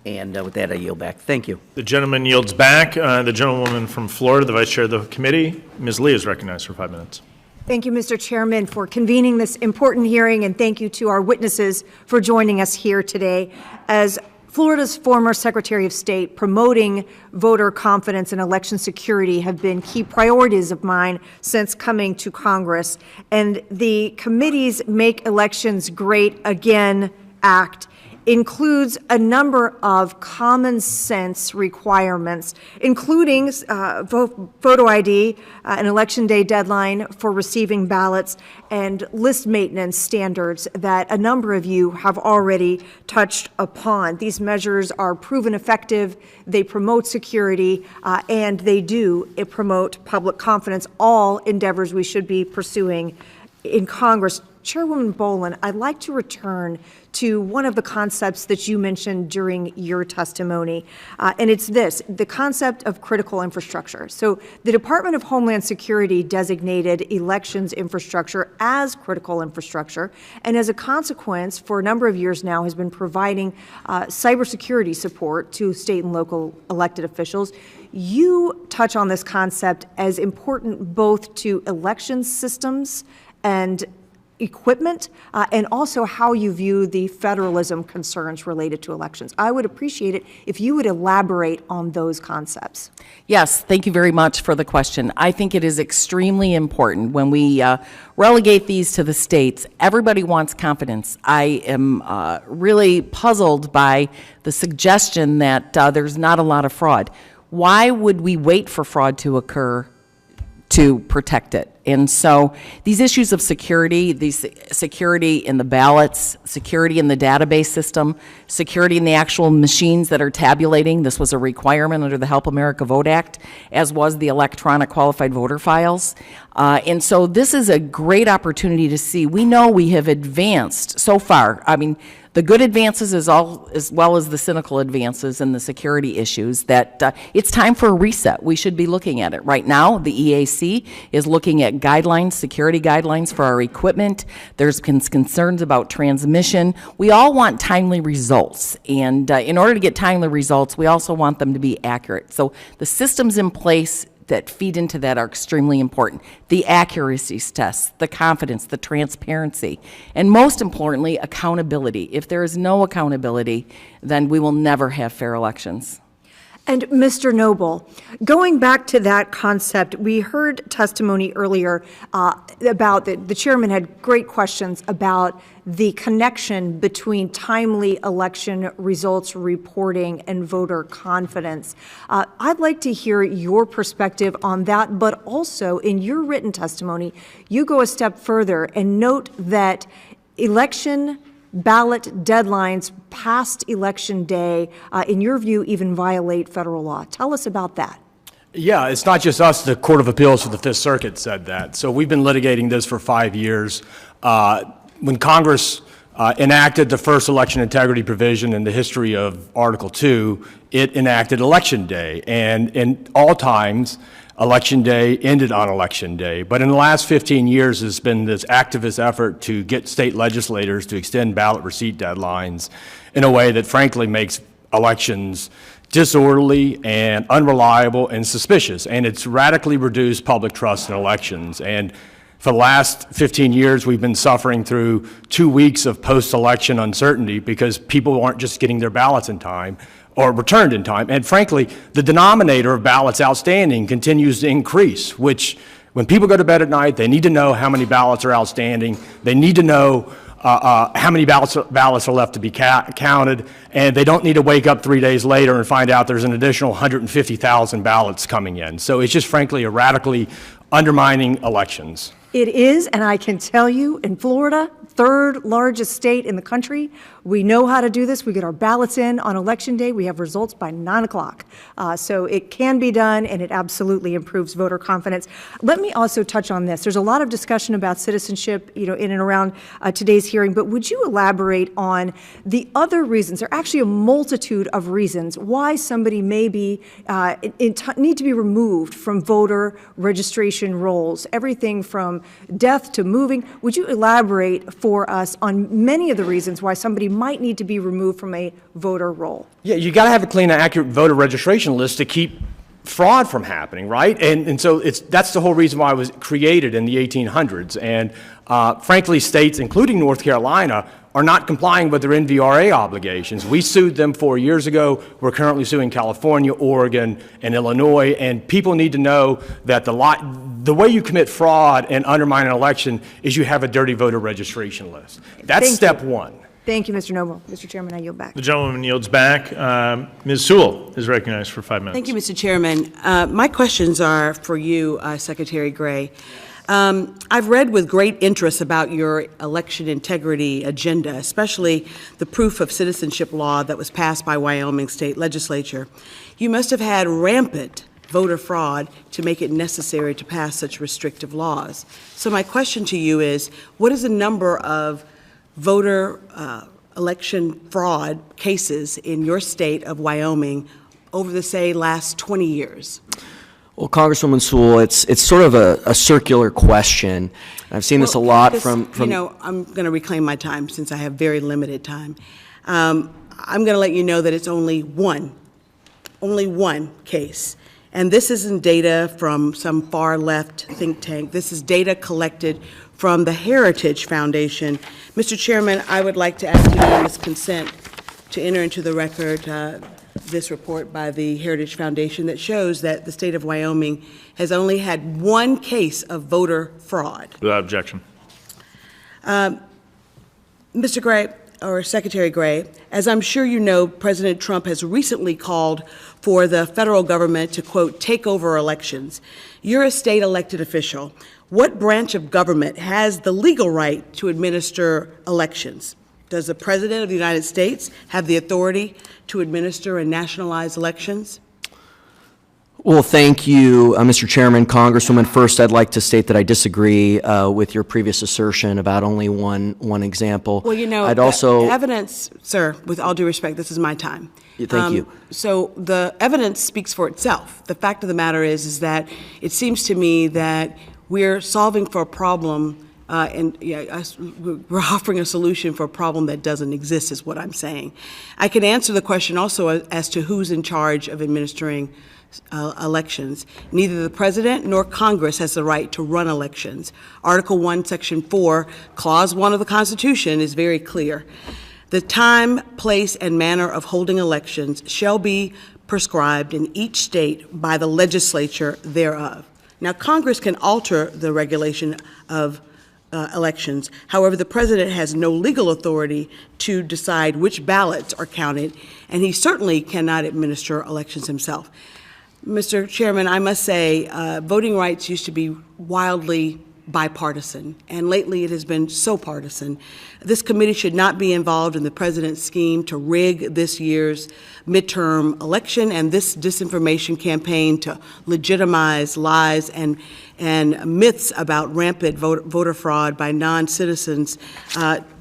And with that, I yield back. Thank you. The gentleman yields back. The gentlewoman from Florida, the vice chair of the committee, Ms. Lee, is recognized for 5 minutes. Thank you, Mr. Chairman, for convening this important hearing, and thank you to our witnesses for joining us here today. As Florida's former Secretary of State, promoting voter confidence and election security have been key priorities of mine since coming to Congress. And the committee's Make Elections Great Again Act includes a number of common sense requirements, including photo ID, an election day deadline for receiving ballots, and list maintenance standards that a number of you have already touched upon. These measures are proven effective, they promote security, and they do promote public confidence, all endeavors we should be pursuing in Congress. Chairwoman Boland, I'd like to return to one of the concepts that you mentioned during your testimony, and it's this, the concept of critical infrastructure. So the Department of Homeland Security designated elections infrastructure as critical infrastructure, and as a consequence, for a number of years now, has been providing cybersecurity support to state and local elected officials. You touch on this concept as important both to election systems and equipment, and also how you view the federalism concerns related to elections. I would appreciate it if you would elaborate on those concepts. Yes, thank you very much for the question. I think it is extremely important when we relegate these to the states. Everybody wants confidence. I am really puzzled by the suggestion that there's not a lot of fraud. Why would we wait for fraud to occur to protect it? And so these issues of security, security in the ballots, security in the database system, security in the actual machines that are tabulating, this was a requirement under the Help America Vote Act, as was the electronic qualified voter files. And so this is a great opportunity to see. We know we have advanced so far. I mean, the good advances as well as the cynical advances and the security issues, that it's time for a reset. We should be looking at it. Right now, the EAC is looking at guidelines, security guidelines for our equipment. There's concerns about transmission. We all want timely results. And in order to get timely results, we also want them to be accurate. So the systems in place that feed into that are extremely important. The accuracy tests, the confidence, the transparency, and most importantly, accountability. If there is no accountability, then we will never have fair elections. And Mr. Noble, going back to that concept, we heard testimony earlier about the chairman had great questions about the connection between timely election results reporting and voter confidence. I'd like to hear your perspective on that, but also in your written testimony, you go a step further and note that election ballot deadlines past Election Day, in your view, even violate federal law. Tell us about that. Yeah, it's not just us. The Court of Appeals for the Fifth Circuit said that. So we've been litigating this for 5 years. When Congress enacted the first election integrity provision in the history of Article 2, it enacted Election Day. And in all times, Election Day ended on Election Day. But in the last 15 years, there's been this activist effort to get state legislators to extend ballot receipt deadlines in a way that frankly makes elections disorderly and unreliable and suspicious. And it's radically reduced public trust in elections. And For the last 15 years, we've been suffering through 2 weeks of post-election uncertainty because people aren't just getting their ballots in time or returned in time. And frankly, the denominator of ballots outstanding continues to increase, which when people go to bed at night, they need to know how many ballots are outstanding. They need to know how many ballots are left to be counted, and they don't need to wake up 3 days later and find out there's an additional 150,000 ballots coming in. So it's just frankly a radically undermining elections. It is, and I can tell you, in Florida, third largest state in the country, we know how to do this. We get our ballots in on Election Day. We have results by 9 o'clock. So it can be done, and it absolutely improves voter confidence. Let me also touch on this. There's a lot of discussion about citizenship, in and around today's hearing, but would you elaborate on the other reasons? There are actually a multitude of reasons why somebody may be need to be removed from voter registration rolls, everything from death to moving. Would you elaborate for us on many of the reasons why somebody might need to be removed from a voter roll? Yeah, you got to have a clean and accurate voter registration list to keep fraud from happening, right? And so that's the whole reason why it was created in the 1800s. And frankly, states, including North Carolina, are not complying with their NVRA obligations. We sued them 4 years ago. We're currently suing California, Oregon, and Illinois. And people need to know that the way you commit fraud and undermine an election is you have a dirty voter registration list. That's step one. Thank you, Mr. Noble. Mr. Chairman, I yield back. The gentleman yields back. Ms. Sewell is recognized for 5 minutes. Thank you, Mr. Chairman. My questions are for you, Secretary Gray. I've read with great interest about your election integrity agenda, especially the proof of citizenship law that was passed by Wyoming State Legislature. You must have had rampant voter fraud to make it necessary to pass such restrictive laws. So my question to you is, what is the number of voter election fraud cases in your state of Wyoming over the, say, last 20 years? Well, Congresswoman Sewell, it's sort of a circular question. I've seen this a lot from. You know, I'm going to reclaim my time since I have very limited time. I'm going to let you know that it's only one case. And this isn't data from some far left think tank. This is data collected from the Heritage Foundation. Mr. Chairman, I would like to ask unanimous consent to enter into the record this report by the Heritage Foundation that shows that the state of Wyoming has only had one case of voter fraud. Without objection. Mr. Gray, or Secretary Gray, as I'm sure you know, President Trump has recently called for the federal government to, quote, take over elections. You're a state elected official. What branch of government has the legal right to administer elections? Does the President of the United States have the authority to administer and nationalize elections? Well, thank you, Mr. Chairman. Congresswoman, first I'd like to state that I disagree with your previous assertion about only one example. Well, you know, I'd also evidence, sir, with all due respect, this is my time. Thank you. So the evidence speaks for itself. The fact of the matter is that it seems to me that we're solving for a problem we're offering a solution for a problem that doesn't exist, is what I'm saying. I can answer the question also as to who's in charge of administering elections. Neither the President nor Congress has the right to run elections. Article 1, Section 4, Clause 1 of the Constitution is very clear. The time, place, and manner of holding elections shall be prescribed in each state by the legislature thereof. Now, Congress can alter the regulation of elections. However, the President has no legal authority to decide which ballots are counted, and he certainly cannot administer elections himself. Mr. Chairman, I must say, voting rights used to be wildly bipartisan, and lately it has been so partisan. This committee should not be involved in the President's scheme to rig this year's midterm election and this disinformation campaign to legitimize lies and myths about rampant voter fraud by non-citizens,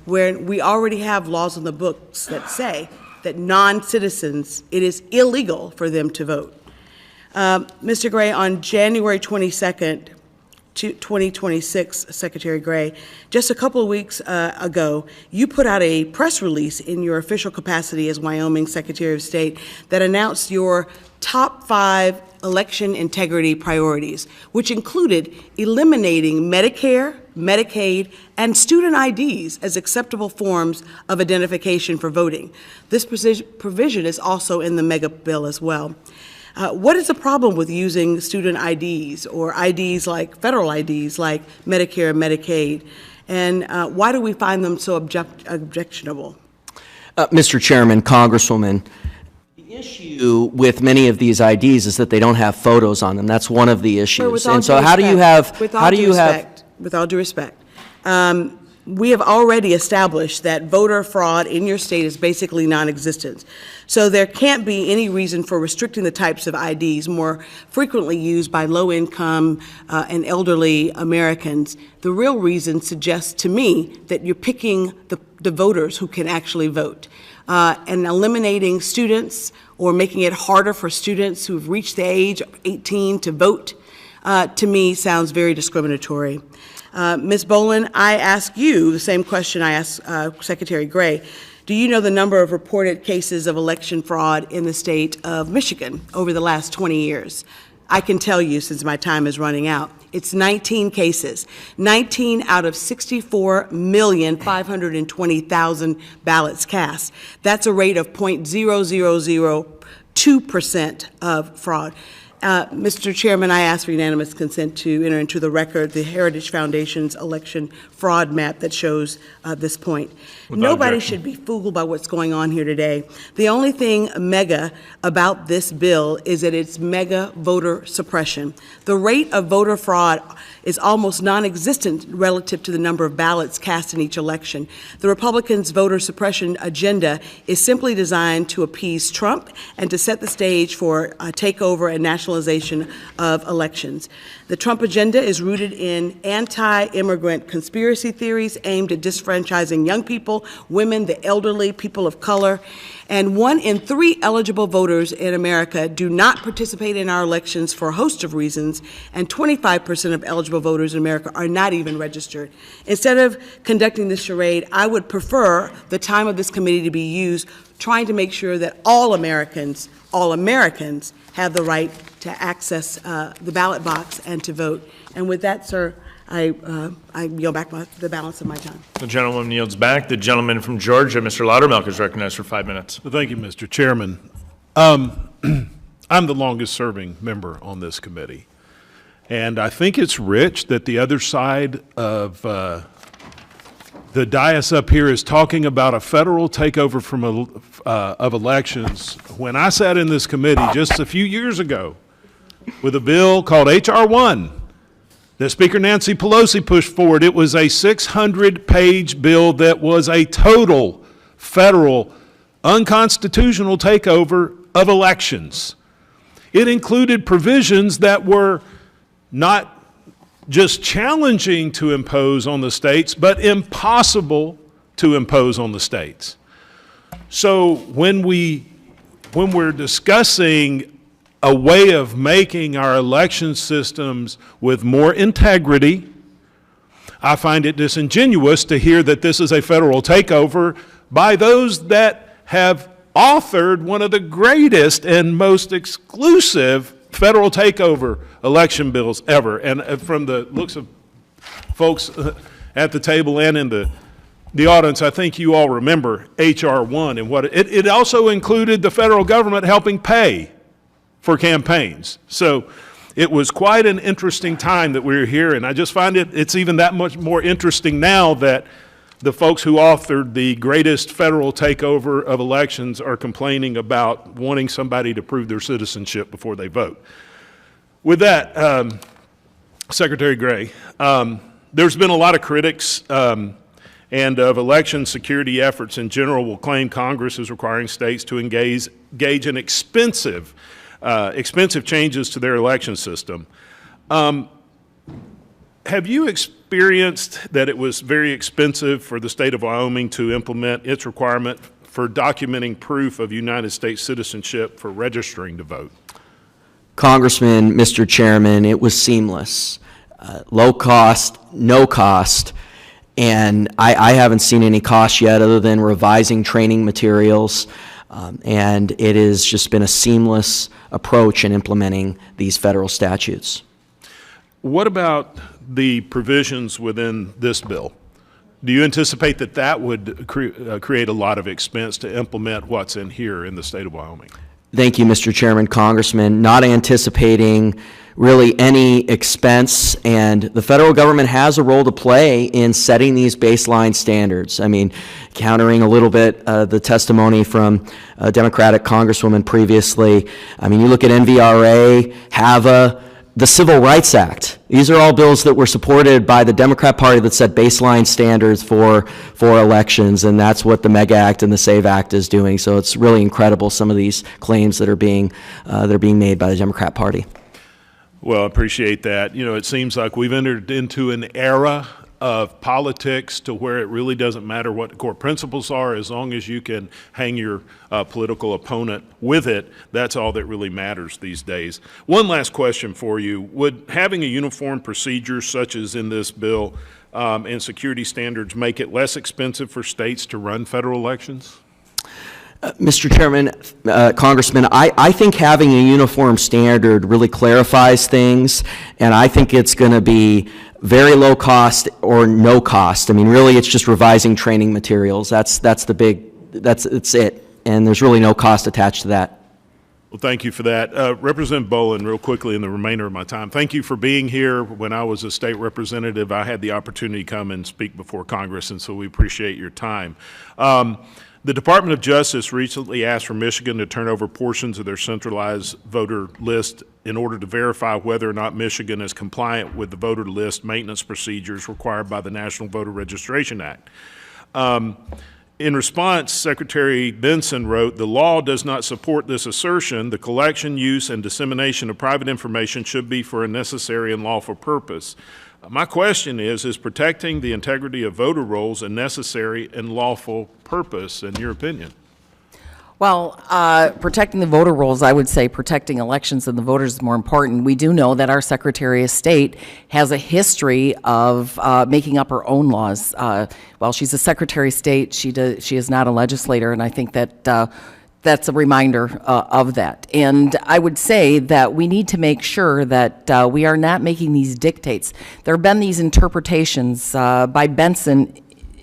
where we already have laws in the books that say that non-citizens, it is illegal for them to vote. Mr. Gray, on January 22nd, 2026, Secretary Gray, just a couple of weeks ago, you put out a press release in your official capacity as Wyoming Secretary of State that announced your top 5 election integrity priorities, which included eliminating Medicare, Medicaid, and student IDs as acceptable forms of identification for voting. This provision is also in the mega bill as well. What is the problem with using student IDs or IDs like federal IDs like Medicare and Medicaid? And why do we find them so objectionable? Mr. Chairman, Congresswoman, the issue with many of these IDs is that they don't have photos on them. That's one of the issues. Sir, with all and so due how do you respect- have, with all how do due you have, respect- With all due respect, we have already established that voter fraud in your state is basically non-existent. So there can't be any reason for restricting the types of IDs more frequently used by low-income and elderly Americans. The real reason suggests to me that you're picking the voters who can actually vote. And eliminating students or making it harder for students who've reached the age of 18 to vote, to me, sounds very discriminatory. Ms. Bolin, I ask you the same question I asked Secretary Gray. Do you know the number of reported cases of election fraud in the state of Michigan over the last 20 years? I can tell you, since my time is running out, it's 19 cases, 19 out of 64,520,000 ballots cast. That's a rate of 0.0002% of fraud. Mr. Chairman, I ask for unanimous consent to enter into the record the Heritage Foundation's election fraud map that shows this point. Nobody should be fooled by what's going on here today. The only thing mega about this bill is that it's mega voter suppression. The rate of voter fraud is almost non-existent relative to the number of ballots cast in each election. The Republicans' voter suppression agenda is simply designed to appease Trump and to set the stage for a takeover and nationalization of elections. The Trump agenda is rooted in anti-immigrant conspiracy theories aimed at disfranchising young people, women, the elderly, people of color, and 1 in 3 eligible voters in America do not participate in our elections for a host of reasons, and 25% of eligible voters in America are not even registered. Instead of conducting this charade, I would prefer the time of this committee to be used trying to make sure that all Americans have the right to access the ballot box and to vote. And with that, sir, I yield back the balance of my time. The gentleman yields back. The gentleman from Georgia, Mr. Loudermilk, is recognized for 5 minutes. Well, thank you, Mr. Chairman. I'm the longest-serving member on this committee, and I think it's rich that the other side of the dais up here is talking about a federal takeover of elections. When I sat in this committee just a few years ago with a bill called H.R. 1, that Speaker Nancy Pelosi pushed forward, it was a 600-page bill that was a total federal unconstitutional takeover of elections. It included provisions that were not just challenging to impose on the states, but impossible to impose on the states. So when we're discussing a way of making our election systems with more integrity, I find it disingenuous to hear that this is a federal takeover by those that have authored one of the greatest and most exclusive federal takeover election bills ever. And from the looks of folks at the table and in the audience, I think you all remember H.R. 1 and what it also included the federal government helping pay for campaigns. So it was quite an interesting time that we were here, and I just find it's even that much more interesting now that the folks who authored the greatest federal takeover of elections are complaining about wanting somebody to prove their citizenship before they vote. With that, Secretary Gray, there's been a lot of critics and of election security efforts in general will claim Congress is requiring states to engage in expensive changes to their election system. Have you experienced that it was very expensive for the state of Wyoming to implement its requirement for documenting proof of United States citizenship for registering to vote? Congressman, Mr. Chairman, it was seamless. low cost, no cost, and I haven't seen any cost yet other than revising training materials, and it has just been a seamless approach in implementing these federal statutes. What about the provisions within this bill? Do you anticipate that that would create a lot of expense to implement what's in here in the state of Wyoming? Thank you, Mr. Chairman, Congressman. Not anticipating really any expense, and the federal government has a role to play in setting these baseline standards. I mean, countering a little bit the testimony from a Democratic Congresswoman previously. I mean, you look at NVRA, HAVA, the Civil Rights Act. These are all bills that were supported by the Democrat Party that set baseline standards for elections, and that's what the MEGA Act and the SAVE Act is doing. So it's really incredible, some of these claims that are being made by the Democrat Party. Well, I appreciate that. You know, it seems like we've entered into an era of politics to where it really doesn't matter what the core principles are, as long as you can hang your political opponent with it. That's all that really matters these days. One last question for you. Would having a uniform procedure such as in this bill and security standards make it less expensive for states to run federal elections? Mr. Chairman, Congressman, I think having a uniform standard really clarifies things, and I think it's going to be very low cost or no cost. I mean, really, it's just revising training materials. That's it, and there's really no cost attached to that. Well, thank you for that. Representative Bolin, real quickly in the remainder of my time, thank you for being here. When I was a state representative, I had the opportunity to come and speak before Congress, and so we appreciate your time. The Department of Justice recently asked for Michigan to turn over portions of their centralized voter list in order to verify whether or not Michigan is compliant with the voter list maintenance procedures required by the National Voter Registration Act. In response, Secretary Benson wrote, "The law does not support this assertion. The collection, use, and dissemination of private information should be for a necessary and lawful purpose." My question is protecting the integrity of voter rolls a necessary and lawful purpose, in your opinion? Well, protecting the voter rolls, I would say protecting elections and the voters is more important. We do know that our Secretary of State has a history of making up her own laws. While she's a Secretary of State, she is not a legislator, and I think that that's a reminder of that. And I would say that we need to make sure that we are not making these dictates. There have been these interpretations by Benson,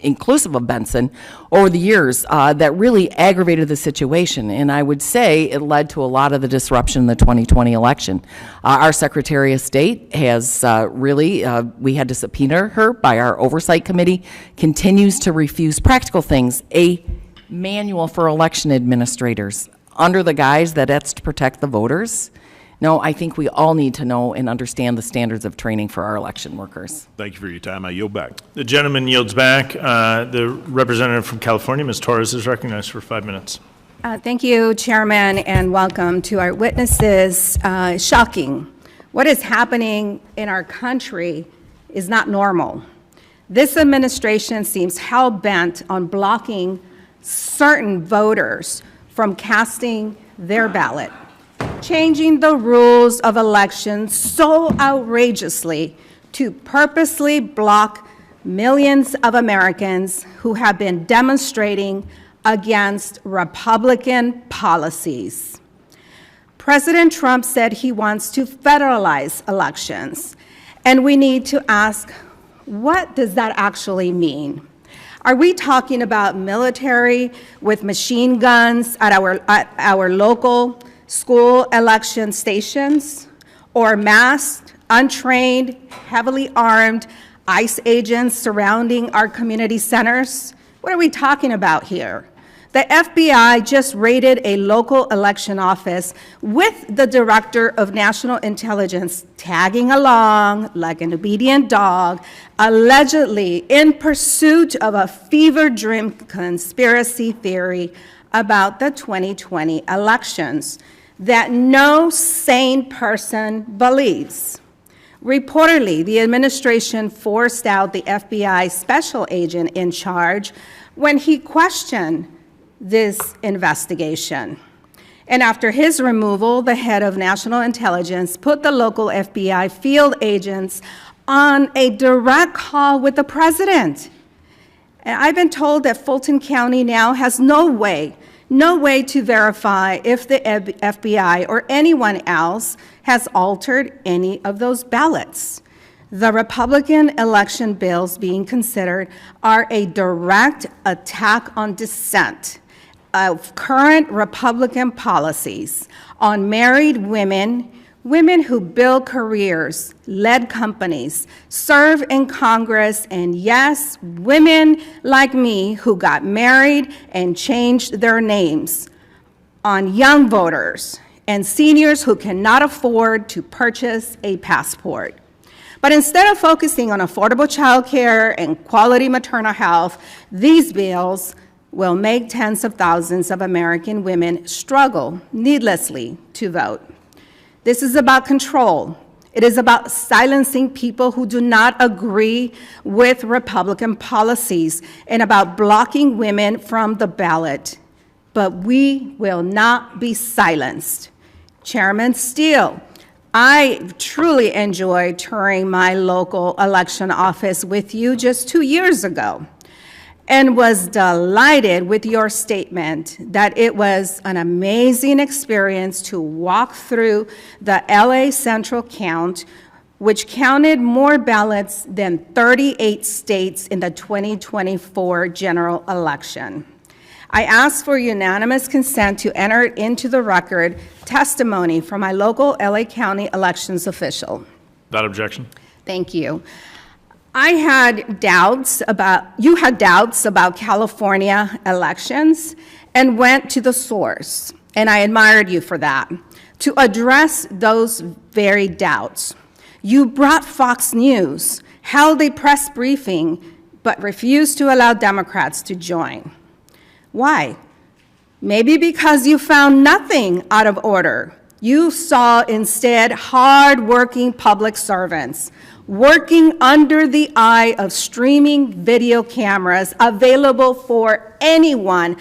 inclusive of Benson, over the years that really aggravated the situation. And I would say it led to a lot of the disruption in the 2020 election. Our Secretary of State has we had to subpoena her by our Oversight Committee, continues to refuse practical things, a manual for election administrators under the guise that it's to protect the voters. No, I think we all need to know and understand the standards of training for our election workers. Thank you for your time. I yield back. The gentleman yields back. The representative from California, Ms. Torres, is recognized for 5 minutes. Thank you, Chairman, and welcome to our witnesses. Shocking. What is happening in our country is not normal. This administration seems hell-bent on blocking certain voters from casting their ballot, changing the rules of elections so outrageously to purposely block millions of Americans who have been demonstrating against Republican policies. President Trump said he wants to federalize elections, and we need to ask, what does that actually mean? Are we talking about military with machine guns at our local school election stations, or masked, untrained, heavily armed ICE agents surrounding our community centers? What are we talking about here? The FBI just raided a local election office with the Director of National Intelligence tagging along like an obedient dog, allegedly in pursuit of a fever dream conspiracy theory about the 2020 elections that no sane person believes. Reportedly, the administration forced out the FBI special agent in charge when he questioned this investigation. And after his removal, the head of national intelligence put the local FBI field agents on a direct call with the president. And I've been told that Fulton County now has no way to verify if the FBI or anyone else has altered any of those ballots. The Republican election bills being considered are a direct attack on dissent of current Republican policies on married women, women who build careers, led companies, serve in Congress, and yes, women like me who got married and changed their names, on young voters and seniors who cannot afford to purchase a passport. But instead of focusing on affordable child care and quality maternal health, these bills will make tens of thousands of American women struggle needlessly to vote. This is about control. It is about silencing people who do not agree with Republican policies and about blocking women from the ballot. But we will not be silenced. Chairman Steil, I truly enjoyed touring my local election office with you just 2 years ago, and was delighted with your statement that it was an amazing experience to walk through the LA Central count, which counted more ballots than 38 states in the 2024 general election. I ask for unanimous consent to enter into the record testimony from my local LA County elections official. Without objection. Thank you. You had doubts about California elections and went to the source, and I admired you for that, to address those very doubts. You brought Fox News, held a press briefing, but refused to allow Democrats to join. Why? Maybe because you found nothing out of order. You saw instead hard-working public servants working under the eye of streaming video cameras available for anyone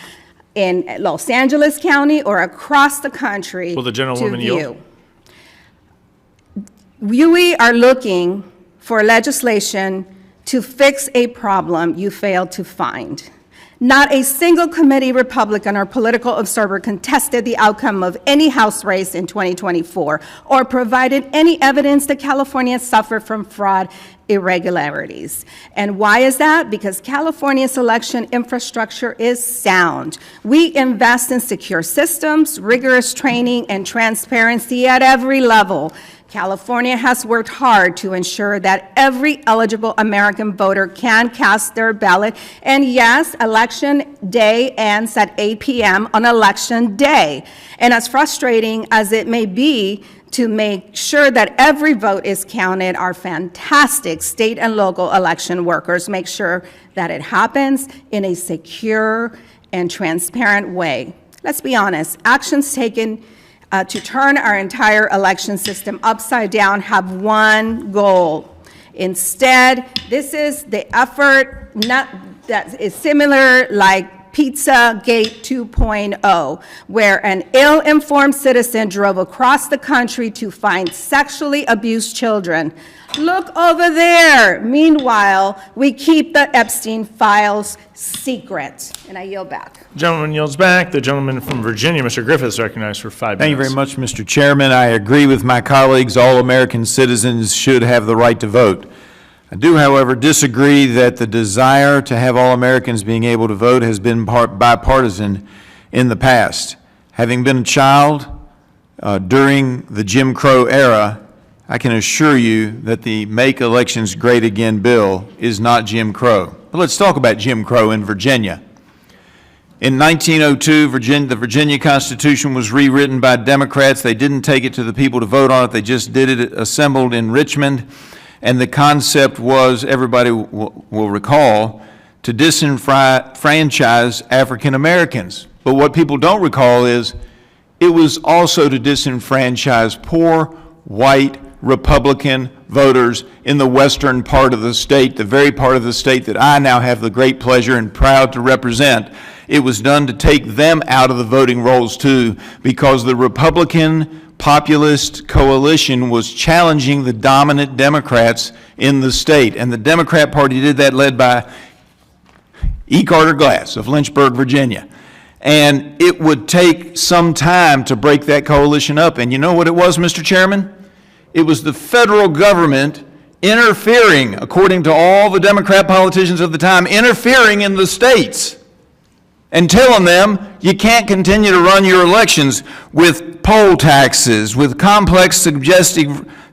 in Los Angeles County or across the country. Will the gentlewoman yield? We are looking for legislation to fix a problem you failed to find. Not a single committee Republican or political observer contested the outcome of any House race in 2024 or provided any evidence that California suffered from fraud irregularities. And why is that? Because California's election infrastructure is sound. We invest in secure systems, rigorous training, and transparency at every level. California has worked hard to ensure that every eligible American voter can cast their ballot. And yes, election day ends at 8 p.m. on election day. And as frustrating as it may be to make sure that every vote is counted, our fantastic state and local election workers make sure that it happens in a secure and transparent way. Let's be honest, actions taken to turn our entire election system upside down have one goal. Instead, this is the effort that is similar like Pizzagate 2.0, where an ill-informed citizen drove across the country to find sexually abused children. Look over there. Meanwhile, we keep the Epstein files secret. And I yield back. Gentleman yields back. The gentleman from Virginia, Mr. Griffith, is recognized for 5 minutes. Thank you very much, Mr. Chairman. I agree with my colleagues. All American citizens should have the right to vote. I do, however, disagree that the desire to have all Americans being able to vote has been bipartisan in the past. Having been a child during the Jim Crow era, I can assure you that the Make Elections Great Again bill is not Jim Crow. But let's talk about Jim Crow in Virginia. In 1902, the Virginia Constitution was rewritten by Democrats. They didn't take it to the people to vote on it. They just did it assembled in Richmond. And the concept was, everybody will recall, to disenfranchise African Americans. But what people don't recall is it was also to disenfranchise poor, white, Republican voters in the western part of the state, the very part of the state that I now have the great pleasure and proud to represent. It was done to take them out of the voting rolls too, because the Republican populist coalition was challenging the dominant Democrats in the state. And the Democrat Party did that, led by E. Carter Glass of Lynchburg, Virginia. And it would take some time to break that coalition up. And you know what it was, Mr. Chairman? It was the federal government interfering, according to all the Democrat politicians of the time, interfering in the states and telling them you can't continue to run your elections with poll taxes, with complex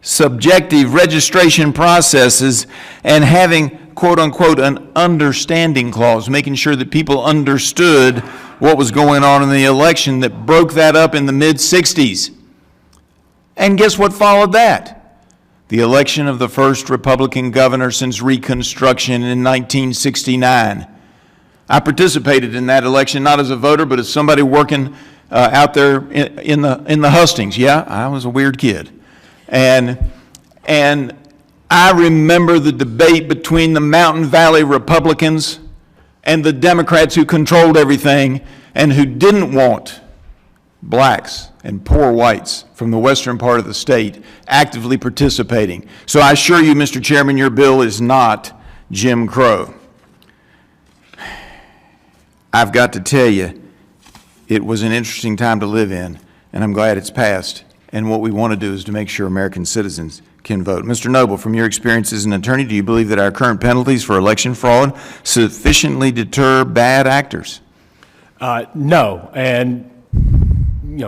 subjective registration processes, and having, quote unquote, an understanding clause, making sure that people understood what was going on in the election, that broke that up in the mid-60s. And guess what followed that? The election of the first Republican governor since Reconstruction in 1969. I participated in that election, not as a voter, but as somebody working out there in the hustings. Yeah, I was a weird kid. And I remember the debate between the Mountain Valley Republicans and the Democrats who controlled everything and who didn't want blacks and poor whites from the western part of the state actively participating. So I assure you, Mr. Chairman, your bill is not Jim Crow. I've got to tell you, it was an interesting time to live in, and I'm glad it's passed. And what we want to do is to make sure American citizens can vote. Mr. Noble, from your experience as an attorney, do you believe that our current penalties for election fraud sufficiently deter bad actors? No, and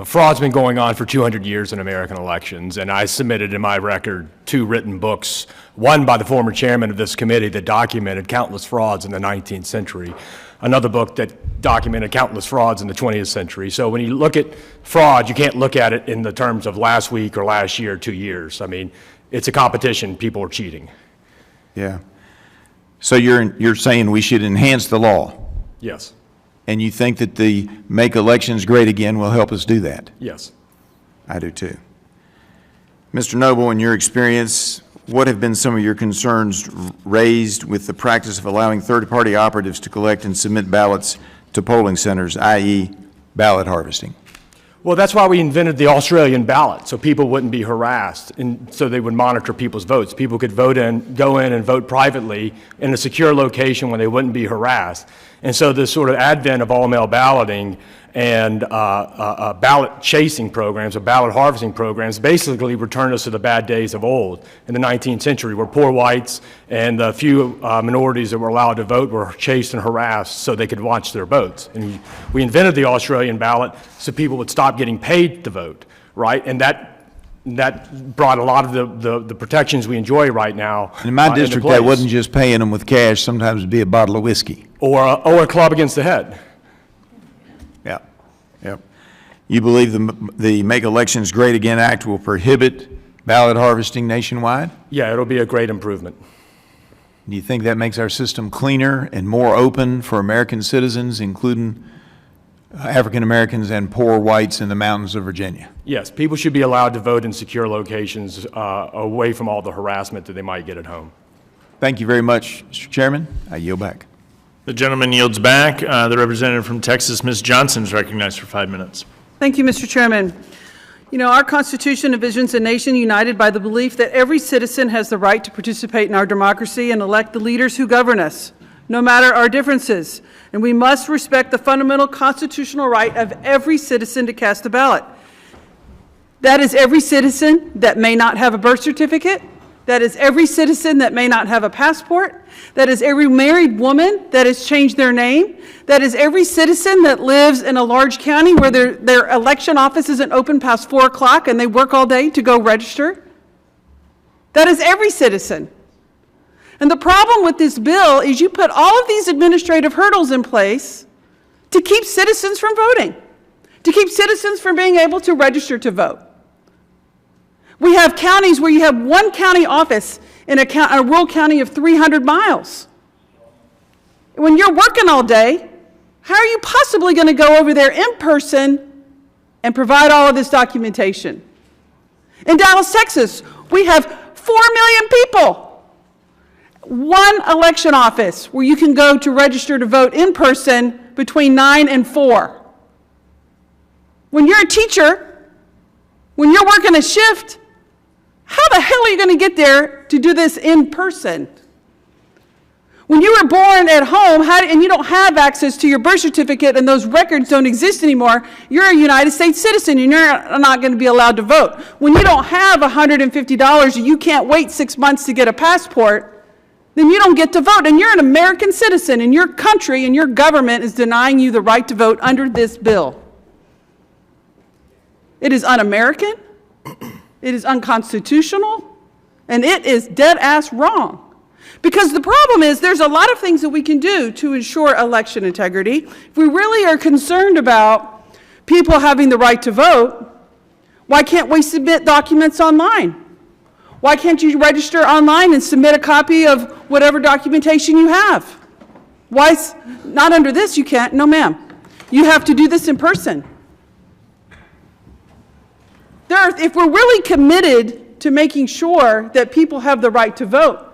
fraud's been going on for 200 years in American elections, and I submitted in my record 2 written books, one by the former chairman of this committee that documented countless frauds in the 19th century, another book that documented countless frauds in the 20th century. So when you look at fraud, you can't look at it in the terms of last week or last year or 2 years. I mean, it's a competition. People are cheating. Yeah. So you're saying we should enhance the law? Yes. And you think that the Make Elections Great Again will help us do that? Yes. I do too. Mr. Noble, in your experience, what have been some of your concerns raised with the practice of allowing third-party operatives to collect and submit ballots to polling centers, i.e. ballot harvesting? Well, that's why we invented the Australian ballot, so people wouldn't be harassed, and so they would monitor people's votes. People could go in and vote privately in a secure location when they wouldn't be harassed. And so this sort of advent of all-mail balloting and ballot chasing programs or ballot harvesting programs basically returned us to the bad days of old in the 19th century, where poor whites and the few minorities that were allowed to vote were chased and harassed so they could watch their votes. And we invented the Australian ballot so people would stop getting paid to vote, right? And that brought a lot of the protections we enjoy right now. In my district, that wasn't just paying them with cash. Sometimes it'd be a bottle of whiskey. Or a club against the head. Yeah. Yep. You believe the Make Elections Great Again Act will prohibit ballot harvesting nationwide? Yeah, it'll be a great improvement. Do you think that makes our system cleaner and more open for American citizens, including African Americans and poor whites in the mountains of Virginia? Yes, people should be allowed to vote in secure locations away from all the harassment that they might get at home. Thank you very much, Mr. Chairman. I yield back. The gentleman yields back. The representative from Texas, Ms. Johnson, is recognized for 5 minutes. Thank you, Mr. Chairman. You know, our Constitution envisions a nation united by the belief that every citizen has the right to participate in our democracy and elect the leaders who govern us, no matter our differences. And we must respect the fundamental constitutional right of every citizen to cast a ballot. That is every citizen that may not have a birth certificate. That is every citizen that may not have a passport. That is every married woman that has changed their name. That is every citizen that lives in a large county where their election office isn't open past 4 o'clock and they work all day to go register. That is every citizen. And the problem with this bill is you put all of these administrative hurdles in place to keep citizens from voting, to keep citizens from being able to register to vote. We have counties where you have one county office in a rural county of 300 miles. When you're working all day, how are you possibly going to go over there in person and provide all of this documentation? In Dallas, Texas, we have 4 million people. One election office where you can go to register to vote in person between 9 and 4. When you're a teacher When you're working a shift, how the hell are you going to get there to do this in person? When you were born at home and you don't have access to your birth certificate and those records don't exist anymore, you're a United States citizen and you're not going to be allowed to vote. When you don't have $150 and you can't wait 6 months to get a passport, then you don't get to vote. And you're an American citizen and your country and your government is denying you the right to vote under this bill. It is un-American, it is unconstitutional, and it is dead-ass wrong. Because the problem is there's a lot of things that we can do to ensure election integrity. If we really are concerned about people having the right to vote, why can't we submit documents online? Why can't you register online and submit a copy of whatever documentation you have? Why, not under this you can't, no ma'am. You have to do this in person. If we're really committed to making sure that people have the right to vote,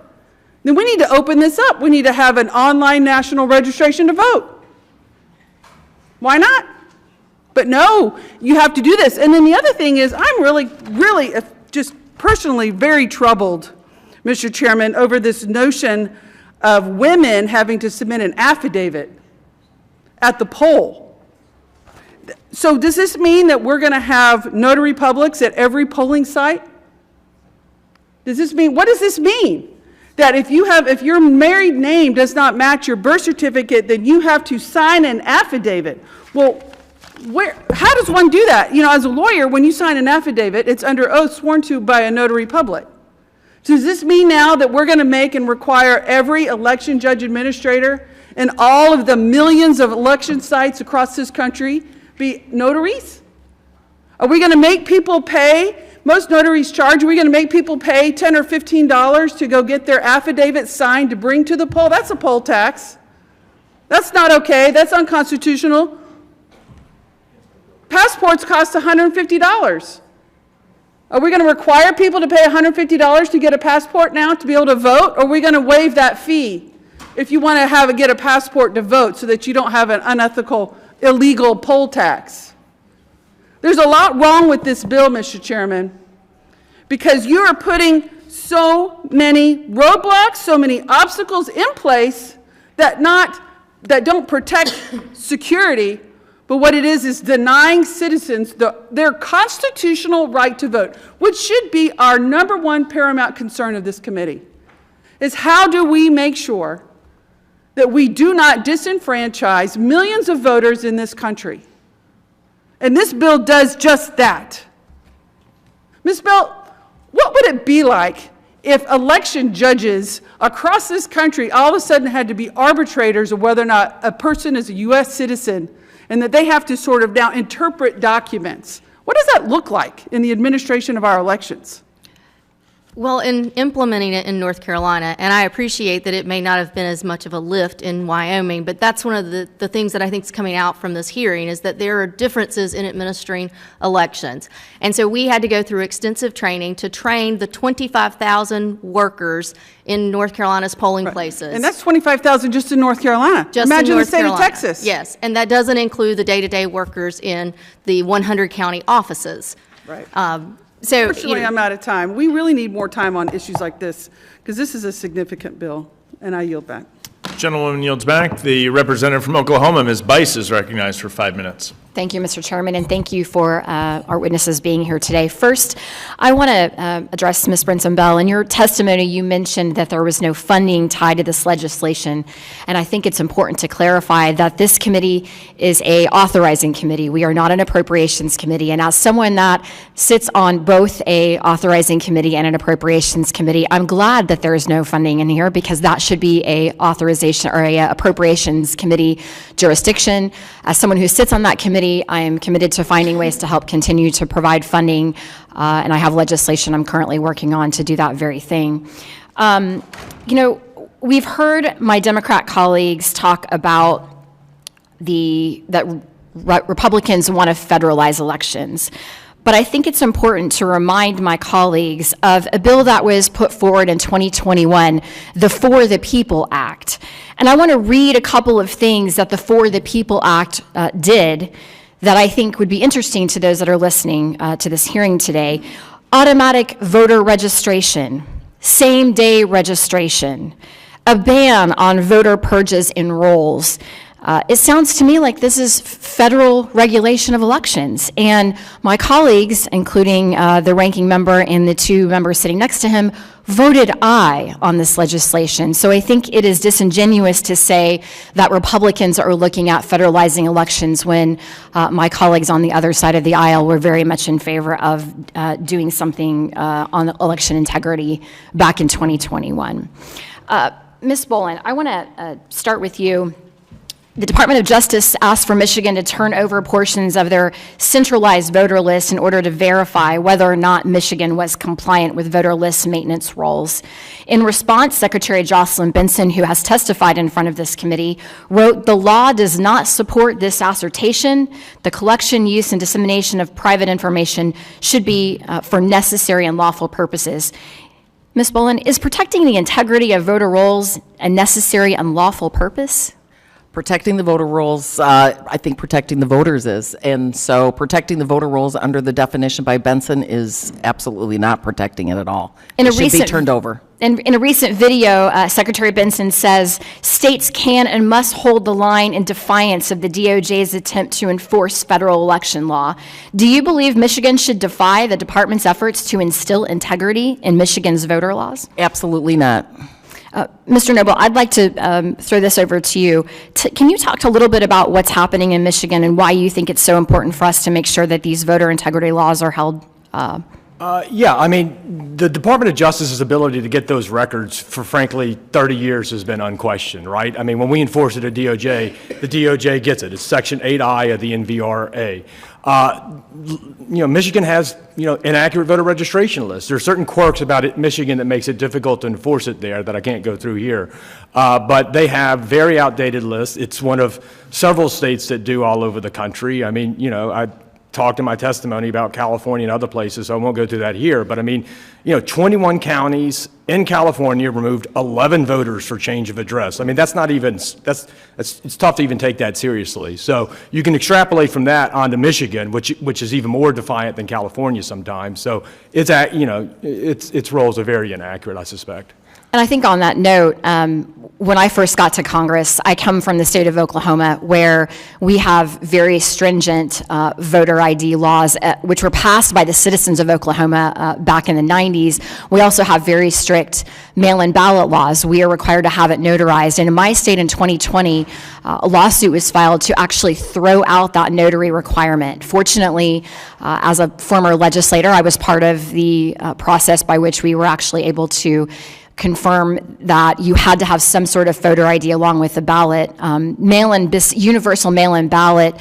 then we need to open this up. We need to have an online national registration to vote. Why not? But no, you have to do this. And then the other thing is, I'm really just personally very troubled, Mr. Chairman, over this notion of women having to submit an affidavit at the poll. So does this mean that we're going to have notary publics at every polling site? Does this mean, what does this mean? That if your married name does not match your birth certificate, then you have to sign an affidavit. Well, how does one do that? You know, as a lawyer, when you sign an affidavit, it's under oath sworn to by a notary public. So does this mean now that we're going to make and require every election judge administrator and all of the millions of election sites across this country be notaries? Are we going to make people pay? Most notaries charge. Are we going to make people pay $10 or $15 to go get their affidavit signed to bring to the poll? That's a poll tax. That's not okay. That's unconstitutional. Passports cost $150. Are we going to require people to pay $150 to get a passport now to be able to vote? Or are we going to waive that fee if you want to get a passport to vote so that you don't have an unethical, illegal poll tax? There's a lot wrong with this bill, Mr. Chairman, because you are putting so many roadblocks, so many obstacles in place that don't protect security, but what it is denying citizens their constitutional right to vote, which should be our number one paramount concern of this committee, is how do we make sure that we do not disenfranchise millions of voters in this country? And this bill does just that. Ms. Bell, what would it be like if election judges across this country all of a sudden had to be arbitrators of whether or not a person is a U.S. citizen and that they have to sort of now interpret documents? What does that look like in the administration of our elections? Well, in implementing it in North Carolina, and I appreciate that it may not have been as much of a lift in Wyoming, but that's one of the things that I think is coming out from this hearing is that there are differences in administering elections. And so we had to go through extensive training to train the 25,000 workers in North Carolina's polling places. And that's 25,000 just in North Carolina. Just Imagine in North the state Carolina. of Texas. Yes, and that doesn't include the day-to-day workers in the 100 county offices. Right. Unfortunately, I'm out of time. We really need more time on issues like this because this is a significant bill, and I yield back. Gentlewoman yields back. The representative from Oklahoma, Ms. Bice, is recognized for 5 minutes. Thank you, Mr. Chairman, and thank you for our witnesses being here today. First, I want to address Ms. Brinson Bell. In your testimony, you mentioned that there was no funding tied to this legislation, and I think it's important to clarify that this committee is a authorizing committee. We are not an appropriations committee, and as someone that sits on both a authorizing committee and an appropriations committee, I'm glad that there is no funding in here because that should be a authorization or a appropriations committee jurisdiction. As someone who sits on that committee, I am committed to finding ways to help continue to provide funding, and I have legislation I'm currently working on to do that very thing. We've heard my Democrat colleagues talk about that Republicans want to federalize elections. But I think it's important to remind my colleagues of a bill that was put forward in 2021, the For the People Act. And I want to read a couple of things that the For the People Act did that I think would be interesting to those that are listening to this hearing today. Automatic voter registration, same-day registration, a ban on voter purges in rolls. It sounds to me like this is federal regulation of elections. And my colleagues, including the ranking member and the two members sitting next to him, voted aye on this legislation. So I think it is disingenuous to say that Republicans are looking at federalizing elections when my colleagues on the other side of the aisle were very much in favor of doing something on election integrity back in 2021. Ms. Bolin, I want to start with you. The Department of Justice asked for Michigan to turn over portions of their centralized voter list in order to verify whether or not Michigan was compliant with voter list maintenance rules. In response, Secretary Jocelyn Benson, who has testified in front of this committee, wrote, "The law does not support this assertion. The collection, use, and dissemination of private information should be for necessary and lawful purposes." Ms. Bolin, is protecting the integrity of voter rolls a necessary and lawful purpose? Protecting the voter rolls, I think protecting the voters is. And so protecting the voter rolls under the definition by Benson is absolutely not protecting it at all. It should be turned over. In a recent video, Secretary Benson says states can and must hold the line in defiance of the DOJ's attempt to enforce federal election law. Do you believe Michigan should defy the department's efforts to instill integrity in Michigan's voter laws? Absolutely not. Mr. Noble, I'd like to throw this over to you. Can you talk a little bit about what's happening in Michigan and why you think it's so important for us to make sure that these voter integrity laws are held? Yeah, I mean, the Department of Justice's ability to get those records for, frankly, 30 years has been unquestioned, right? I mean, when we enforce it at DOJ, the DOJ gets it. It's Section 8I of the NVRA. Michigan has, inaccurate voter registration lists. There are certain quirks about it, Michigan, that makes it difficult to enforce it there that I can't go through here. But they have very outdated lists. It's one of several states that do all over the country. I mean, I talked in my testimony about California and other places, so I won't go through that here. But I mean, 21 counties in California removed 11 voters for change of address. I mean, that's not even, it's tough to even take that seriously. So you can extrapolate from that onto Michigan, which is even more defiant than California sometimes. So it's its roles are very inaccurate, I suspect. And I think on that note, when I first got to Congress, I come from the state of Oklahoma, where we have very stringent voter ID laws, which were passed by the citizens of Oklahoma back in the 90s. We also have very strict mail-in ballot laws. We are required to have it notarized. And in my state in 2020, a lawsuit was filed to actually throw out that notary requirement. Fortunately, as a former legislator, I was part of the process by which we were actually able to confirm that you had to have some sort of voter ID along with the ballot. Universal mail-in ballot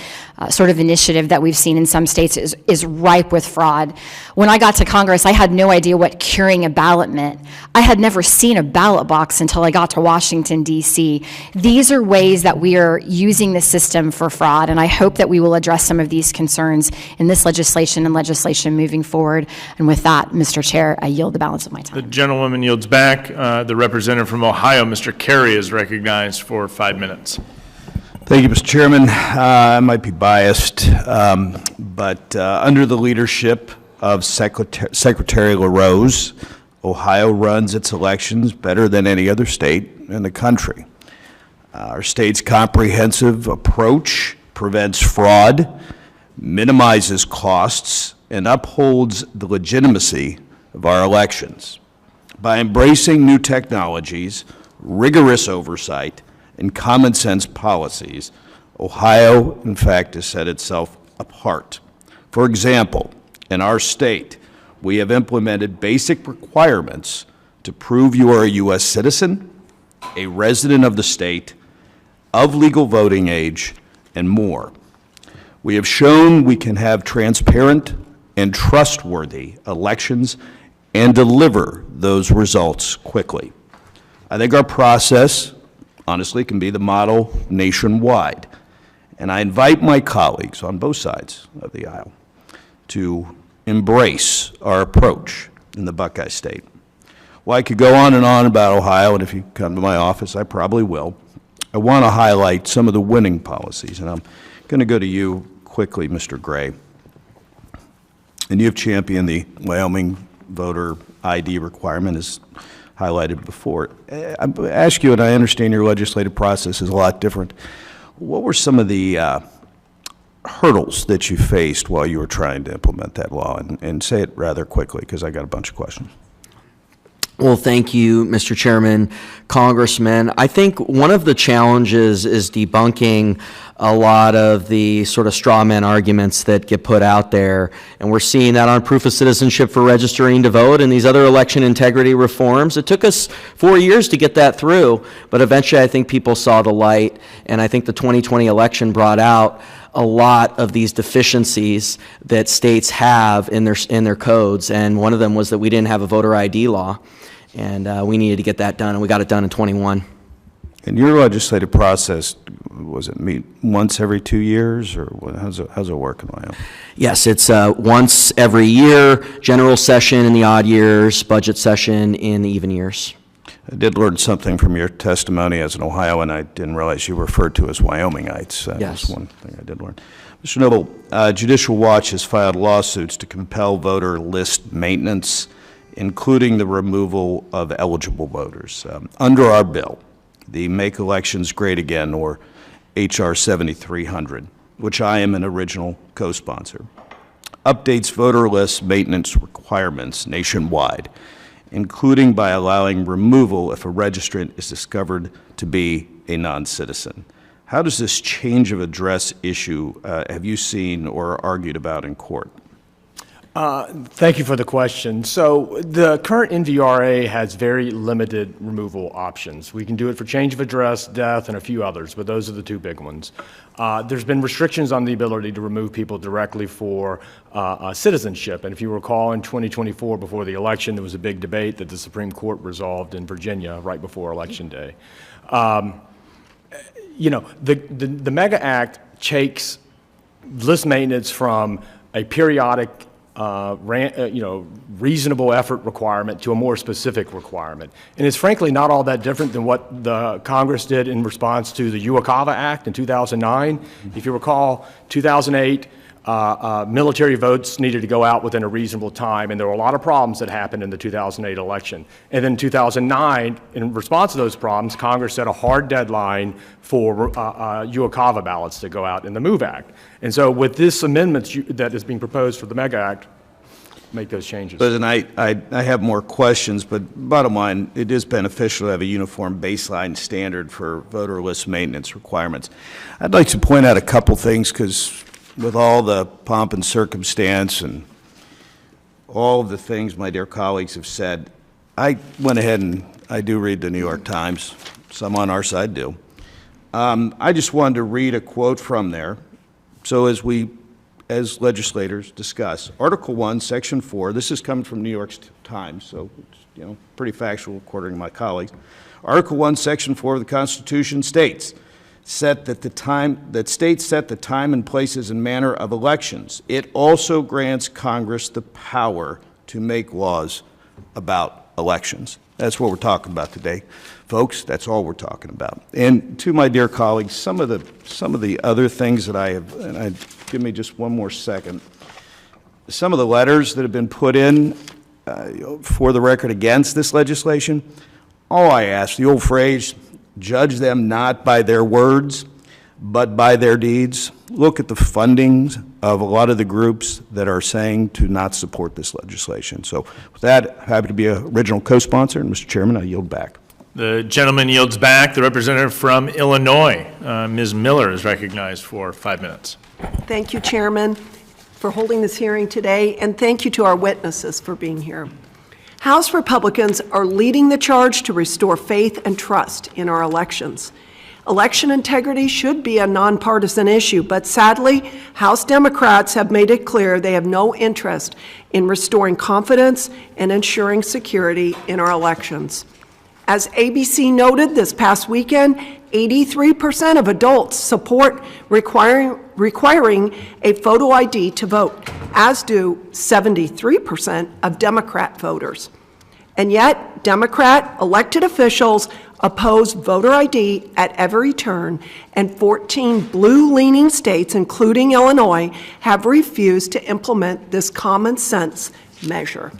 sort of initiative that we've seen in some states is ripe with fraud. When I got to Congress, I had no idea what curing a ballot meant. I had never seen a ballot box until I got to Washington, D.C. These are ways that we are using the system for fraud, and I hope that we will address some of these concerns in this legislation and legislation moving forward. And with that, Mr. Chair, I yield the balance of my time. The gentlewoman yields back. The representative from Ohio, Mr. Carey, is recognized for 5 minutes. Thank you, Mr. Chairman. I might be biased, but under the leadership of Secretary LaRose, Ohio runs its elections better than any other state in the country. Our state's comprehensive approach prevents fraud, minimizes costs, and upholds the legitimacy of our elections. By embracing new technologies, rigorous oversight, and common sense policies, Ohio, in fact, has set itself apart. For example, in our state, we have implemented basic requirements to prove you are a U.S. citizen, a resident of the state, of legal voting age, and more. We have shown we can have transparent and trustworthy elections and deliver those results quickly. I think our process, honestly, can be the model nationwide. And I invite my colleagues on both sides of the aisle to embrace our approach in the Buckeye State. Well, I could go on and on about Ohio, and if you come to my office, I probably will. I want to highlight some of the winning policies, and I'm going to go to you, quickly, Mr. Gray, and you've championed the Wyoming voter ID requirement as highlighted before. I ask you, and I understand your legislative process is a lot different, what were some of the hurdles that you faced while you were trying to implement that law? And say it rather quickly, because I got a bunch of questions. Well, thank you, Mr. Chairman, Congressman. I think one of the challenges is debunking a lot of the sort of straw man arguments that get put out there. And we're seeing that on proof of citizenship for registering to vote and these other election integrity reforms. It took us 4 years to get that through, but eventually I think people saw the light. And I think the 2020 election brought out a lot of these deficiencies that states have in their codes. And one of them was that we didn't have a voter ID law. And we needed to get that done, and we got it done in '21. And your legislative process, was it meet once every 2 years, or how's it work in Wyoming? Yes, it's once every year, general session in the odd years, budget session in the even years. I did learn something from your testimony as an Ohioan. I didn't realize you were referred to as Wyomingites. That Yes. was one thing I did learn. Mr. Noble, Judicial Watch has filed lawsuits to compel voter list maintenance, including the removal of eligible voters. Under our bill, the Make Elections Great Again, or H.R. 7300, which I am an original co-sponsor, updates voter list maintenance requirements nationwide, including by allowing removal if a registrant is discovered to be a non-citizen. How does this change of address issue have you seen or argued about in court? Thank you for the question. So the current NVRA has very limited removal options. We can do it for change of address, death, and a few others, but those are the two big ones. There's been restrictions on the ability to remove people directly for citizenship. And if you recall, in 2024, before the election, there was a big debate that the Supreme Court resolved in Virginia right before Election Day. You know, the MEGA Act takes list maintenance from a periodic reasonable effort requirement to a more specific requirement. And it's frankly not all that different than what the Congress did in response to the Uwakava Act in 2009. If you recall, 2008, military votes needed to go out within a reasonable time, and there were a lot of problems that happened in the 2008 election. And then in 2009, in response to those problems, Congress set a hard deadline for Uwakava ballots to go out in the MOVE Act. And so with this amendment that is being proposed for the MEGA Act, make those changes. President, I have more questions, but bottom line, it is beneficial to have a uniform baseline standard for voter list maintenance requirements. I'd like to point out a couple things, because with all the pomp and circumstance and all of the things my dear colleagues have said, I went ahead and I do read the New York Times. Some on our side do. I just wanted to read a quote from there. So as as legislators discuss, Article 1, Section 4, this is coming from New York Times, so it's, pretty factual according to my colleagues. Article 1, Section 4 of the Constitution states, that states set the time and places and manner of elections. It also grants Congress the power to make laws about elections. That's what we're talking about today, folks. That's all we're talking about. And to my dear colleagues, some of the other things that I have, and give me just one more second. Some of the letters that have been put in for the record against this legislation, all I ask, the old phrase, judge them not by their words, but by their deeds. Look at the fundings of a lot of the groups that are saying to not support this legislation. So with that, happy to be an original co-sponsor, and Mr. Chairman, I yield back. The gentleman yields back. The representative from Illinois, Ms. Miller, is recognized for 5 minutes. Thank you, Chairman, for holding this hearing today, and thank you to our witnesses for being here. House Republicans are leading the charge to restore faith and trust in our elections. Election integrity should be a nonpartisan issue, but sadly, House Democrats have made it clear they have no interest in restoring confidence and ensuring security in our elections. As ABC noted this past weekend, 83% of adults support requiring a photo ID to vote, as do 73% of Democrat voters. And yet, Democrat elected officials oppose voter ID at every turn, and 14 blue-leaning states, including Illinois, have refused to implement this common-sense measure.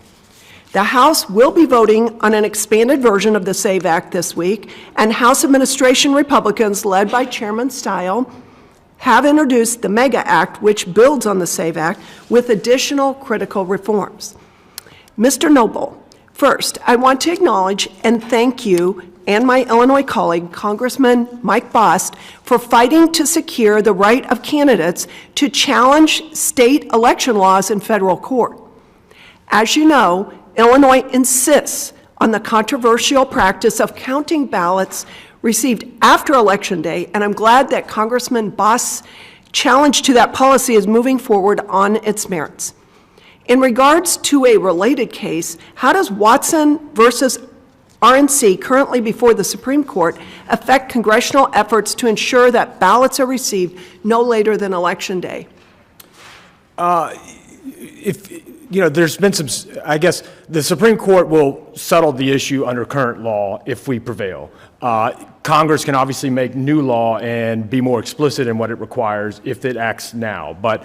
The House will be voting on an expanded version of the SAVE Act this week, and House Administration Republicans, led by Chairman Steil, have introduced the MEGA Act, which builds on the SAVE Act with additional critical reforms. Mr. Noble, first, I want to acknowledge and thank you and my Illinois colleague, Congressman Mike Bost, for fighting to secure the right of candidates to challenge state election laws in federal court. As you know, Illinois insists on the controversial practice of counting ballots received after Election Day, and I'm glad that Congressman Bost's challenge to that policy is moving forward on its merits. In regards to a related case, how does Watson versus RNC, currently before the Supreme Court, affect congressional efforts to ensure that ballots are received no later than Election Day? There's been some, I guess, the Supreme Court will settle the issue under current law if we prevail. Congress can obviously make new law and be more explicit in what it requires if it acts now. But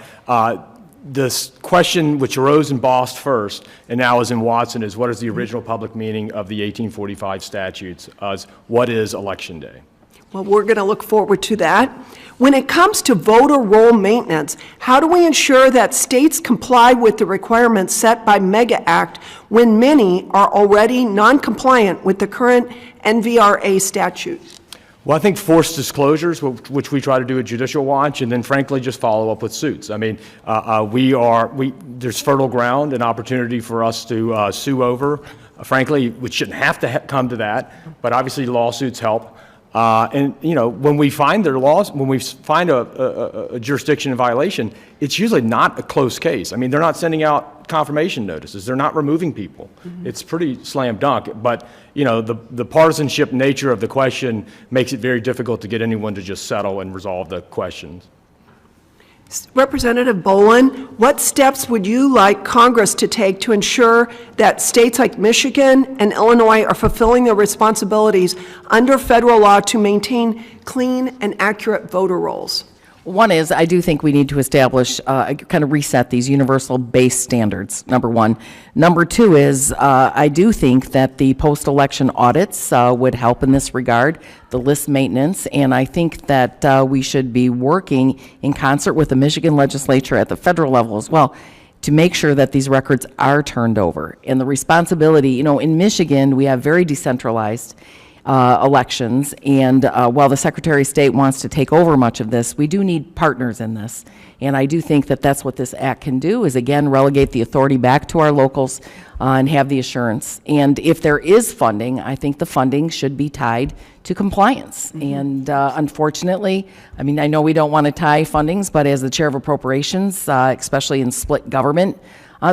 this question, which arose in Bost first and now is in Watson, is what is the original public meaning of the 1845 statutes? What is Election Day? Well, we're going to look forward to that. When it comes to voter roll maintenance, how do we ensure that states comply with the requirements set by MEGA Act when many are already non-compliant with the current NVRA statute? Well, I think forced disclosures, which we try to do at Judicial Watch, and then frankly just follow up with suits. I mean, there's fertile ground and opportunity for us to sue over. Frankly, we shouldn't have to come to that, but obviously lawsuits help. When we find their laws, when we find a jurisdiction in violation, it's usually not a close case. I mean, they're not sending out confirmation notices. They're not removing people. Mm-hmm. It's pretty slam dunk. But, the partisanship nature of the question makes it very difficult to get anyone to just settle and resolve the questions. Representative Bolin, what steps would you like Congress to take to ensure that states like Michigan and Illinois are fulfilling their responsibilities under federal law to maintain clean and accurate voter rolls? One is, I do think we need to establish, kind of reset these universal base standards, number one. Number two is, I do think that the post-election audits would help in this regard, the list maintenance, and I think that we should be working in concert with the Michigan legislature at the federal level as well to make sure that these records are turned over. And the responsibility, in Michigan, we have very decentralized elections, and while the Secretary of State wants to take over much of this, we do need partners in this. And I do think that that's what this act can do, is again relegate the authority back to our locals and have the assurance. And if there is funding, I think the funding should be tied to compliance. Mm-hmm. And unfortunately, I mean, I know we don't want to tie fundings, but as the Chair of Appropriations, especially in split government,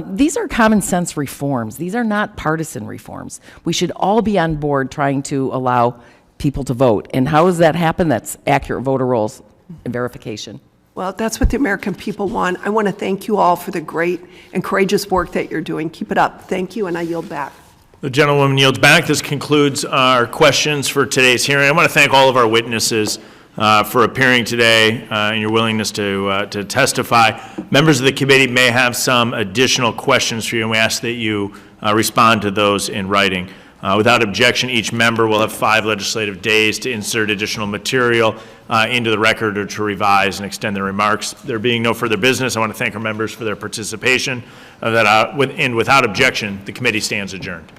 these are common sense reforms. These are not partisan reforms. We should all be on board trying to allow people to vote. And how does that happen? That's accurate voter rolls and verification. Well, that's what the American people want. I want to thank you all for the great and courageous work that you're doing. Keep it up. Thank you, and I yield back. The gentlewoman yields back. This concludes our questions for today's hearing. I want to thank all of our witnesses for appearing today and your willingness to testify. Members of the committee may have some additional questions for you, and we ask that you respond to those in writing. Without objection, each member will have 5 legislative days to insert additional material into the record or to revise and extend their remarks. There being no further business, I want to thank our members for their participation. And without objection, the committee stands adjourned.